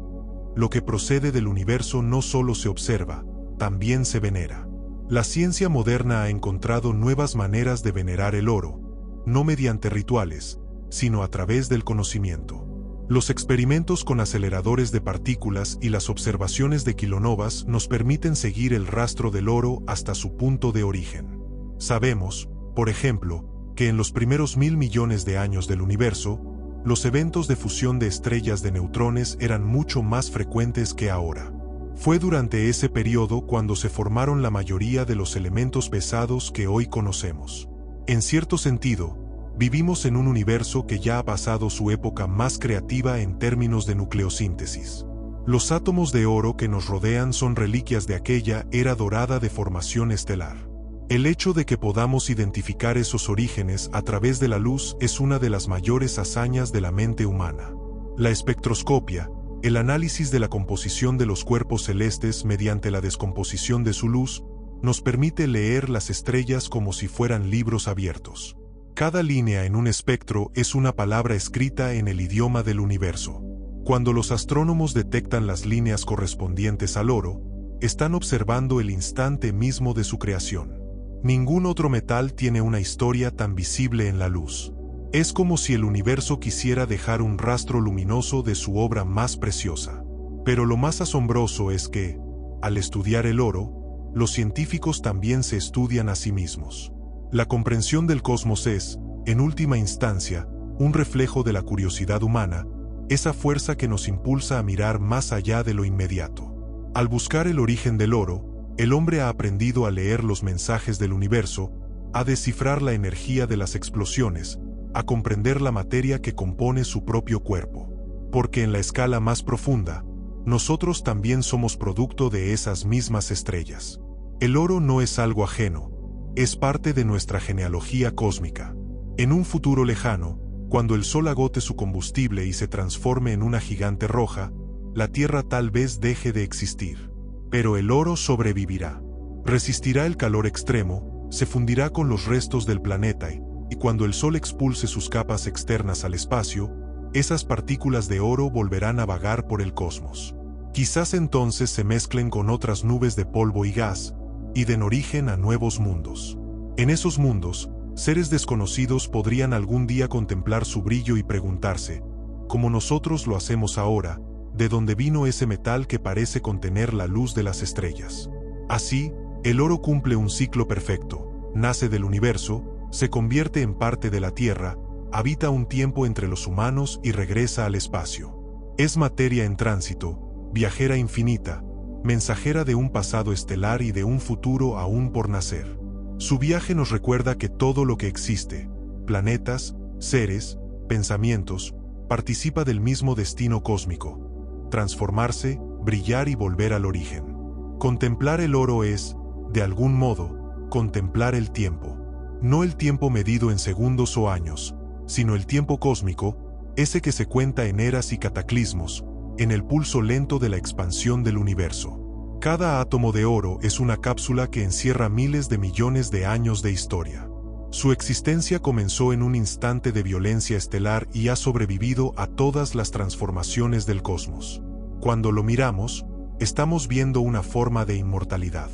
Lo que procede del universo no solo se observa, también se venera. La ciencia moderna ha encontrado nuevas maneras de venerar el oro, no mediante rituales, sino a través del conocimiento. Los experimentos con aceleradores de partículas y las observaciones de kilonovas nos permiten seguir el rastro del oro hasta su punto de origen. Sabemos, por ejemplo, que en los primeros 1000 millones de años del universo, los eventos de fusión de estrellas de neutrones eran mucho más frecuentes que ahora. Fue durante ese periodo cuando se formaron la mayoría de los elementos pesados que hoy conocemos. En cierto sentido, vivimos en un universo que ya ha pasado su época más creativa en términos de nucleosíntesis. Los átomos de oro que nos rodean son reliquias de aquella era dorada de formación estelar. El hecho de que podamos identificar esos orígenes a través de la luz es una de las mayores hazañas de la mente humana. La espectroscopia, el análisis de la composición de los cuerpos celestes mediante la descomposición de su luz, nos permite leer las estrellas como si fueran libros abiertos. Cada línea en un espectro es una palabra escrita en el idioma del universo. Cuando los astrónomos detectan las líneas correspondientes al oro, están observando el instante mismo de su creación. Ningún otro metal tiene una historia tan visible en la luz. Es como si el universo quisiera dejar un rastro luminoso de su obra más preciosa. Pero lo más asombroso es que, al estudiar el oro, los científicos también se estudian a sí mismos. La comprensión del cosmos es, en última instancia, un reflejo de la curiosidad humana, esa fuerza que nos impulsa a mirar más allá de lo inmediato. Al buscar el origen del oro, el hombre ha aprendido a leer los mensajes del universo, a descifrar la energía de las explosiones, a comprender la materia que compone su propio cuerpo. Porque en la escala más profunda, nosotros también somos producto de esas mismas estrellas. El oro no es algo ajeno, es parte de nuestra genealogía cósmica. En un futuro lejano, cuando el Sol agote su combustible y se transforme en una gigante roja, la Tierra tal vez deje de existir. Pero el oro sobrevivirá. Resistirá el calor extremo, se fundirá con los restos del planeta y cuando el Sol expulse sus capas externas al espacio, esas partículas de oro volverán a vagar por el cosmos. Quizás entonces se mezclen con otras nubes de polvo y gas, y den origen a nuevos mundos. En esos mundos, seres desconocidos podrían algún día contemplar su brillo y preguntarse, como nosotros lo hacemos ahora, ¿de dónde vino ese metal que parece contener la luz de las estrellas? Así, el oro cumple un ciclo perfecto, nace del universo, se convierte en parte de la Tierra, habita un tiempo entre los humanos y regresa al espacio. Es materia en tránsito, viajera infinita, mensajera de un pasado estelar y de un futuro aún por nacer. Su viaje nos recuerda que todo lo que existe, planetas, seres, pensamientos, participa del mismo destino cósmico: transformarse, brillar y volver al origen. Contemplar el oro es, de algún modo, contemplar el tiempo. No el tiempo medido en segundos o años, sino el tiempo cósmico, ese que se cuenta en eras y cataclismos, en el pulso lento de la expansión del universo. Cada átomo de oro es una cápsula que encierra miles de millones de años de historia. Su existencia comenzó en un instante de violencia estelar y ha sobrevivido a todas las transformaciones del cosmos. Cuando lo miramos, estamos viendo una forma de inmortalidad.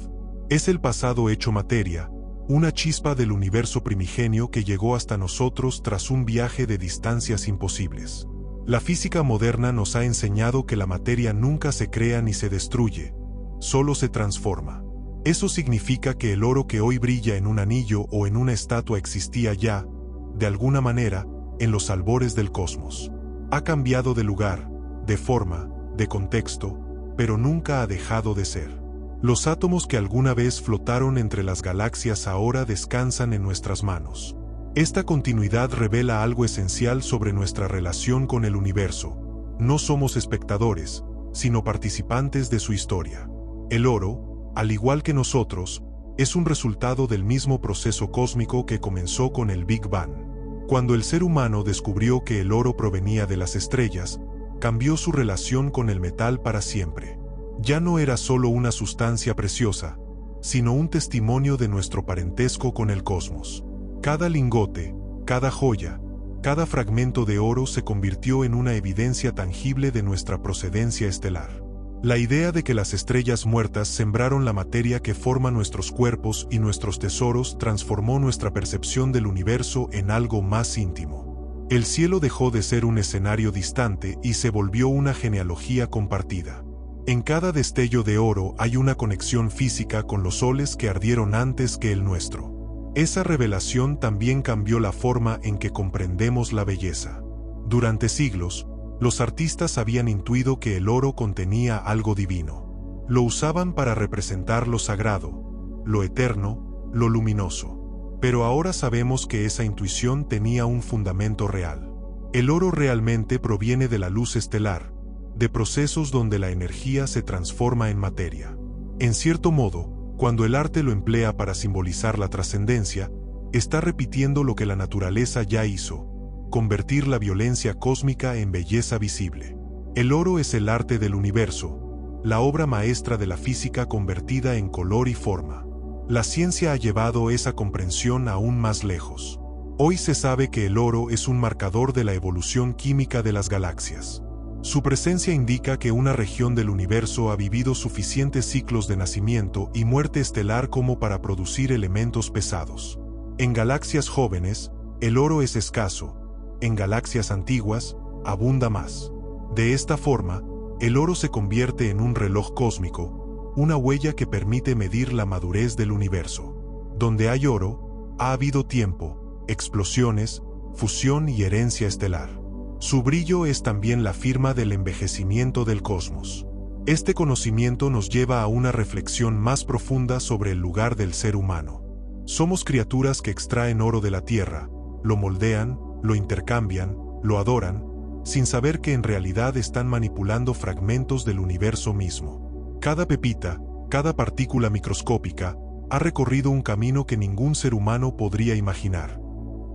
Es el pasado hecho materia, una chispa del universo primigenio que llegó hasta nosotros tras un viaje de distancias imposibles. La física moderna nos ha enseñado que la materia nunca se crea ni se destruye, solo se transforma. Eso significa que el oro que hoy brilla en un anillo o en una estatua existía ya, de alguna manera, en los albores del cosmos. Ha cambiado de lugar, de forma, de contexto, pero nunca ha dejado de ser. Los átomos que alguna vez flotaron entre las galaxias ahora descansan en nuestras manos. Esta continuidad revela algo esencial sobre nuestra relación con el universo. No somos espectadores, sino participantes de su historia. El oro, al igual que nosotros, es un resultado del mismo proceso cósmico que comenzó con el Big Bang. Cuando el ser humano descubrió que el oro provenía de las estrellas, cambió su relación con el metal para siempre. Ya no era solo una sustancia preciosa, sino un testimonio de nuestro parentesco con el cosmos. Cada lingote, cada joya, cada fragmento de oro se convirtió en una evidencia tangible de nuestra procedencia estelar. La idea de que las estrellas muertas sembraron la materia que forma nuestros cuerpos y nuestros tesoros transformó nuestra percepción del universo en algo más íntimo. El cielo dejó de ser un escenario distante y se volvió una genealogía compartida. En cada destello de oro hay una conexión física con los soles que ardieron antes que el nuestro. Esa revelación también cambió la forma en que comprendemos la belleza. Durante siglos, los artistas habían intuido que el oro contenía algo divino. Lo usaban para representar lo sagrado, lo eterno, lo luminoso. Pero ahora sabemos que esa intuición tenía un fundamento real. El oro realmente proviene de la luz estelar, de procesos donde la energía se transforma en materia. En cierto modo, cuando el arte lo emplea para simbolizar la trascendencia, está repitiendo lo que la naturaleza ya hizo: convertir la violencia cósmica en belleza visible. El oro es el arte del universo, la obra maestra de la física convertida en color y forma. La ciencia ha llevado esa comprensión aún más lejos. Hoy se sabe que el oro es un marcador de la evolución química de las galaxias. Su presencia indica que una región del universo ha vivido suficientes ciclos de nacimiento y muerte estelar como para producir elementos pesados. En galaxias jóvenes, el oro es escaso; en galaxias antiguas, abunda más. De esta forma, el oro se convierte en un reloj cósmico, una huella que permite medir la madurez del universo. Donde hay oro, ha habido tiempo, explosiones, fusión y herencia estelar. Su brillo es también la firma del envejecimiento del cosmos. Este conocimiento nos lleva a una reflexión más profunda sobre el lugar del ser humano. Somos criaturas que extraen oro de la tierra, lo moldean, lo intercambian, lo adoran, sin saber que en realidad están manipulando fragmentos del universo mismo. Cada pepita, cada partícula microscópica, ha recorrido un camino que ningún ser humano podría imaginar.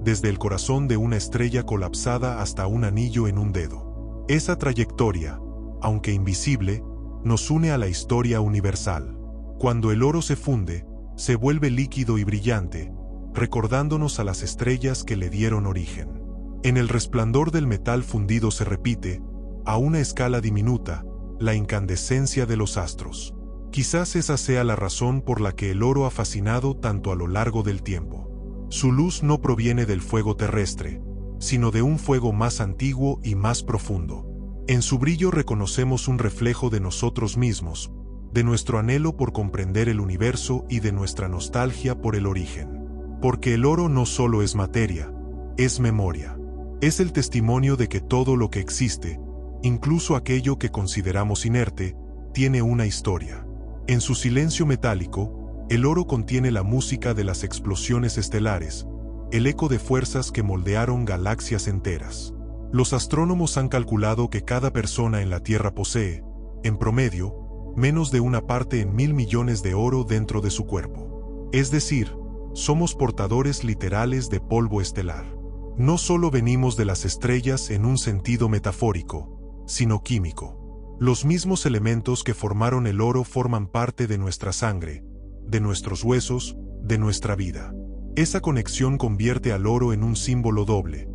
Desde el corazón de una estrella colapsada hasta un anillo en un dedo. Esa trayectoria, aunque invisible, nos une a la historia universal. Cuando el oro se funde, se vuelve líquido y brillante, recordándonos a las estrellas que le dieron origen. En el resplandor del metal fundido se repite, a una escala diminuta, la incandescencia de los astros. Quizás esa sea la razón por la que el oro ha fascinado tanto a lo largo del tiempo. Su luz no proviene del fuego terrestre, sino de un fuego más antiguo y más profundo. En su brillo reconocemos un reflejo de nosotros mismos, de nuestro anhelo por comprender el universo y de nuestra nostalgia por el origen. Porque el oro no solo es materia, es memoria. Es el testimonio de que todo lo que existe, incluso aquello que consideramos inerte, tiene una historia. En su silencio metálico, el oro contiene la música de las explosiones estelares, el eco de fuerzas que moldearon galaxias enteras. Los astrónomos han calculado que cada persona en la Tierra posee, en promedio, menos de una parte en 1.000 millones de oro dentro de su cuerpo. Es decir, somos portadores literales de polvo estelar. No solo venimos de las estrellas en un sentido metafórico, sino químico. Los mismos elementos que formaron el oro forman parte de nuestra sangre, de nuestros huesos, de nuestra vida. Esa conexión convierte al oro en un símbolo doble.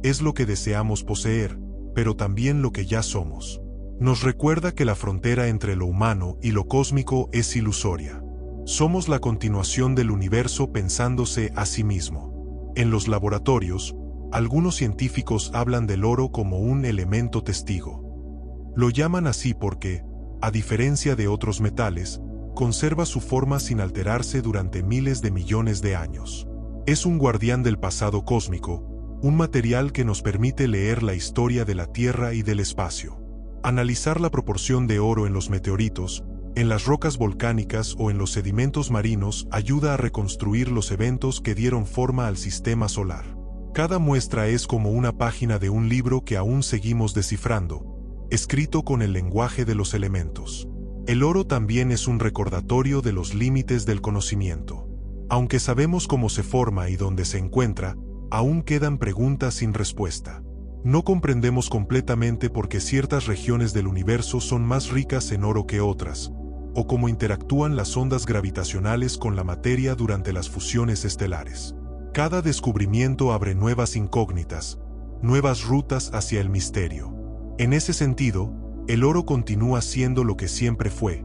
Es lo que deseamos poseer, pero también lo que ya somos. Nos recuerda que la frontera entre lo humano y lo cósmico es ilusoria. Somos la continuación del universo pensándose a sí mismo. En los laboratorios, algunos científicos hablan del oro como un elemento testigo. Lo llaman así porque, a diferencia de otros metales, conserva su forma sin alterarse durante miles de millones de años. Es un guardián del pasado cósmico, un material que nos permite leer la historia de la Tierra y del espacio. Analizar la proporción de oro en los meteoritos, en las rocas volcánicas o en los sedimentos marinos ayuda a reconstruir los eventos que dieron forma al sistema solar. Cada muestra es como una página de un libro que aún seguimos descifrando, escrito con el lenguaje de los elementos. El oro también es un recordatorio de los límites del conocimiento. Aunque sabemos cómo se forma y dónde se encuentra, aún quedan preguntas sin respuesta. No comprendemos completamente por qué ciertas regiones del universo son más ricas en oro que otras, o cómo interactúan las ondas gravitacionales con la materia durante las fusiones estelares. Cada descubrimiento abre nuevas incógnitas, nuevas rutas hacia el misterio. En ese sentido, el oro continúa siendo lo que siempre fue,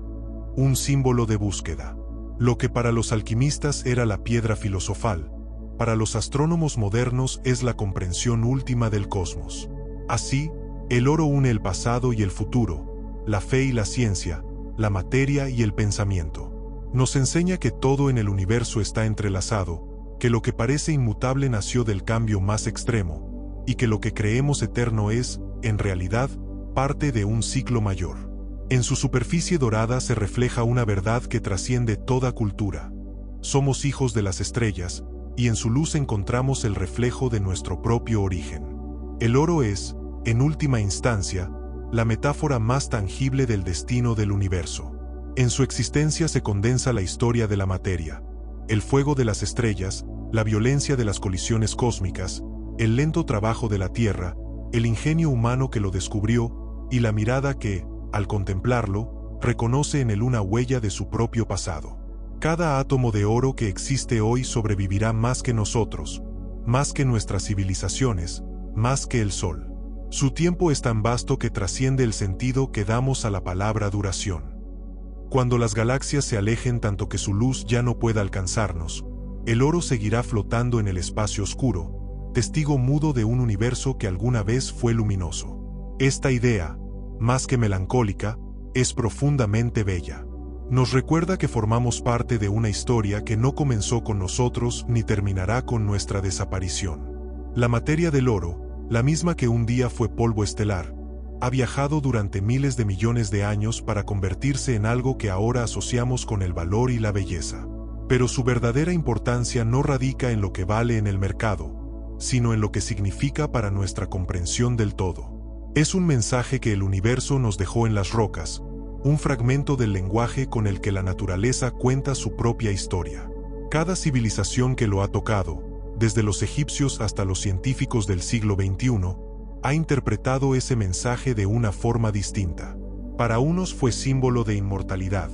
un símbolo de búsqueda. Lo que para los alquimistas era la piedra filosofal, para los astrónomos modernos es la comprensión última del cosmos. Así, el oro une el pasado y el futuro, la fe y la ciencia, la materia y el pensamiento. Nos enseña que todo en el universo está entrelazado, que lo que parece inmutable nació del cambio más extremo, y que lo que creemos eterno es, en realidad, parte de un ciclo mayor. En su superficie dorada se refleja una verdad que trasciende toda cultura. Somos hijos de las estrellas, y en su luz encontramos el reflejo de nuestro propio origen. El oro es, en última instancia, la metáfora más tangible del destino del universo. En su existencia se condensa la historia de la materia, el fuego de las estrellas, la violencia de las colisiones cósmicas, el lento trabajo de la Tierra, el ingenio humano que lo descubrió, y la mirada que, al contemplarlo, reconoce en él una huella de su propio pasado. Cada átomo de oro que existe hoy sobrevivirá más que nosotros, más que nuestras civilizaciones, más que el Sol. Su tiempo es tan vasto que trasciende el sentido que damos a la palabra duración. Cuando las galaxias se alejen tanto que su luz ya no pueda alcanzarnos, el oro seguirá flotando en el espacio oscuro, testigo mudo de un universo que alguna vez fue luminoso. Esta idea, más que melancólica, es profundamente bella. Nos recuerda que formamos parte de una historia que no comenzó con nosotros ni terminará con nuestra desaparición. La materia del oro, la misma que un día fue polvo estelar, ha viajado durante miles de millones de años para convertirse en algo que ahora asociamos con el valor y la belleza. Pero su verdadera importancia no radica en lo que vale en el mercado, sino en lo que significa para nuestra comprensión del todo. Es un mensaje que el universo nos dejó en las rocas, un fragmento del lenguaje con el que la naturaleza cuenta su propia historia. Cada civilización que lo ha tocado, desde los egipcios hasta los científicos del siglo XXI, ha interpretado ese mensaje de una forma distinta. Para unos fue símbolo de inmortalidad,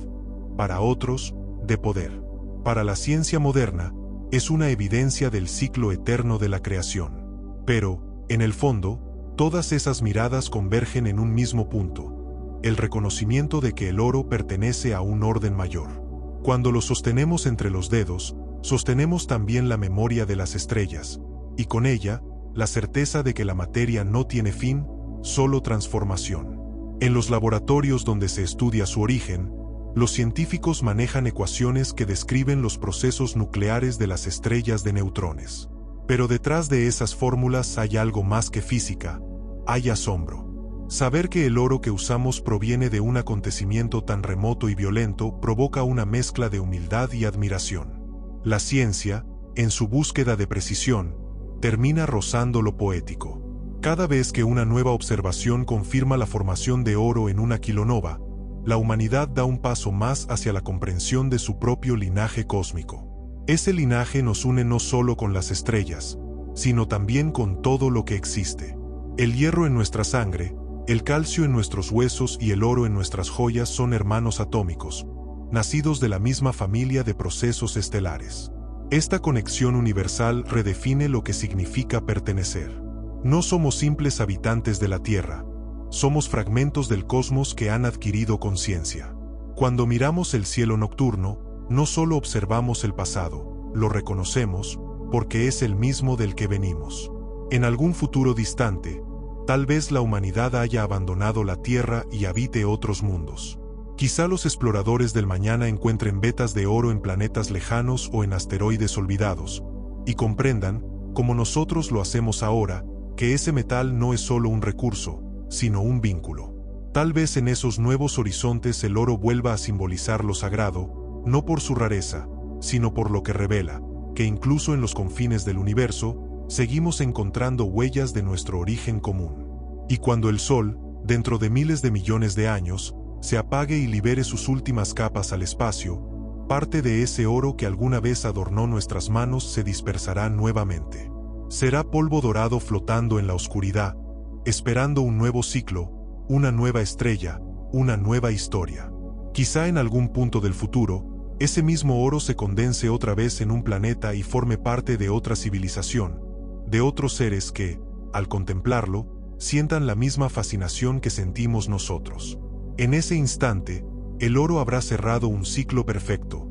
para otros, de poder. Para la ciencia moderna, es una evidencia del ciclo eterno de la creación. Pero, en el fondo, todas esas miradas convergen en un mismo punto: el reconocimiento de que el oro pertenece a un orden mayor. Cuando lo sostenemos entre los dedos, sostenemos también la memoria de las estrellas, y con ella, la certeza de que la materia no tiene fin, solo transformación. En los laboratorios donde se estudia su origen, los científicos manejan ecuaciones que describen los procesos nucleares de las estrellas de neutrones. Pero detrás de esas fórmulas hay algo más que física: hay asombro. Saber que el oro que usamos proviene de un acontecimiento tan remoto y violento provoca una mezcla de humildad y admiración. La ciencia, en su búsqueda de precisión, termina rozando lo poético. Cada vez que una nueva observación confirma la formación de oro en una kilonova, la humanidad da un paso más hacia la comprensión de su propio linaje cósmico. Ese linaje nos une no solo con las estrellas, sino también con todo lo que existe. El hierro en nuestra sangre, el calcio en nuestros huesos y el oro en nuestras joyas son hermanos atómicos, nacidos de la misma familia de procesos estelares. Esta conexión universal redefine lo que significa pertenecer. No somos simples habitantes de la Tierra, somos fragmentos del cosmos que han adquirido conciencia. Cuando miramos el cielo nocturno, no solo observamos el pasado, lo reconocemos, porque es el mismo del que venimos. En algún futuro distante, tal vez la humanidad haya abandonado la Tierra y habite otros mundos. Quizá los exploradores del mañana encuentren vetas de oro en planetas lejanos o en asteroides olvidados, y comprendan, como nosotros lo hacemos ahora, que ese metal no es solo un recurso, sino un vínculo. Tal vez en esos nuevos horizontes el oro vuelva a simbolizar lo sagrado, no por su rareza, sino por lo que revela, que incluso en los confines del universo, seguimos encontrando huellas de nuestro origen común. Y cuando el Sol, dentro de miles de millones de años, se apague y libere sus últimas capas al espacio, parte de ese oro que alguna vez adornó nuestras manos se dispersará nuevamente. Será polvo dorado flotando en la oscuridad, esperando un nuevo ciclo, una nueva estrella, una nueva historia. Quizá en algún punto del futuro, ese mismo oro se condense otra vez en un planeta y forme parte de otra civilización, de otros seres que, al contemplarlo, sientan la misma fascinación que sentimos nosotros. En ese instante, el oro habrá cerrado un ciclo perfecto,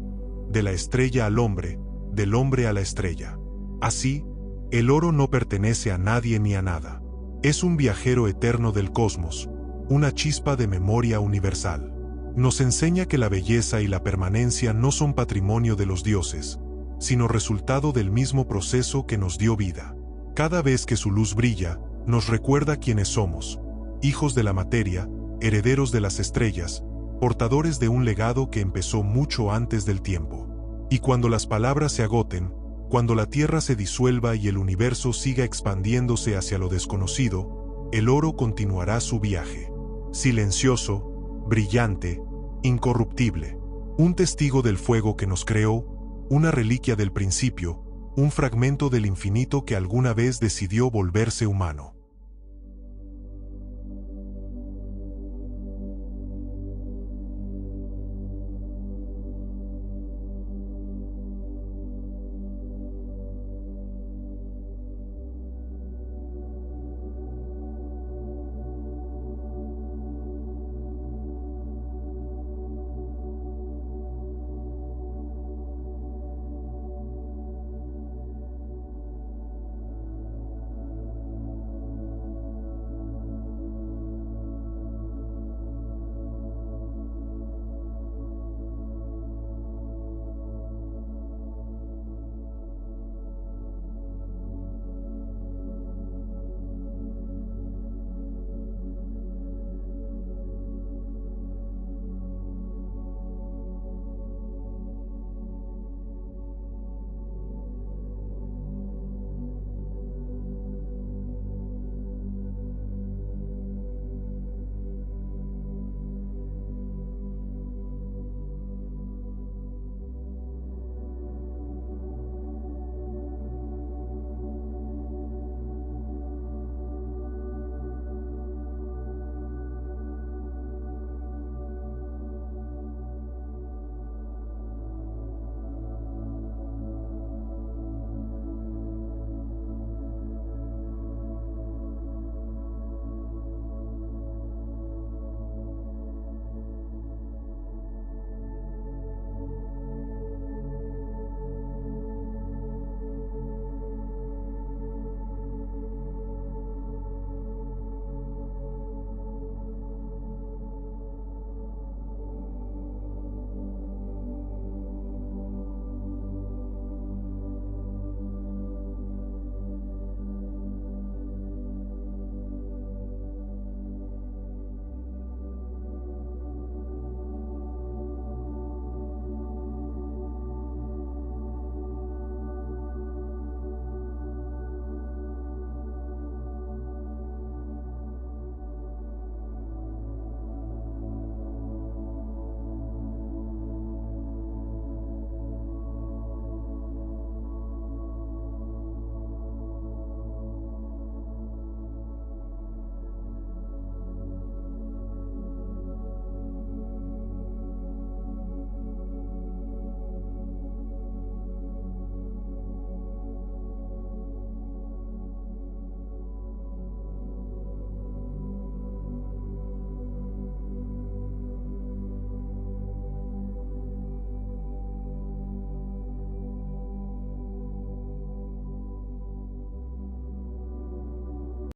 de la estrella al hombre, del hombre a la estrella. Así, el oro no pertenece a nadie ni a nada. Es un viajero eterno del cosmos, una chispa de memoria universal. Nos enseña que la belleza y la permanencia no son patrimonio de los dioses, sino resultado del mismo proceso que nos dio vida. Cada vez que su luz brilla, nos recuerda quiénes somos: hijos de la materia, herederos de las estrellas, portadores de un legado que empezó mucho antes del tiempo. Y cuando las palabras se agoten, cuando la Tierra se disuelva y el universo siga expandiéndose hacia lo desconocido, el oro continuará su viaje. Silencioso, brillante, incorruptible. Un testigo del fuego que nos creó, una reliquia del principio, un fragmento del infinito que alguna vez decidió volverse humano.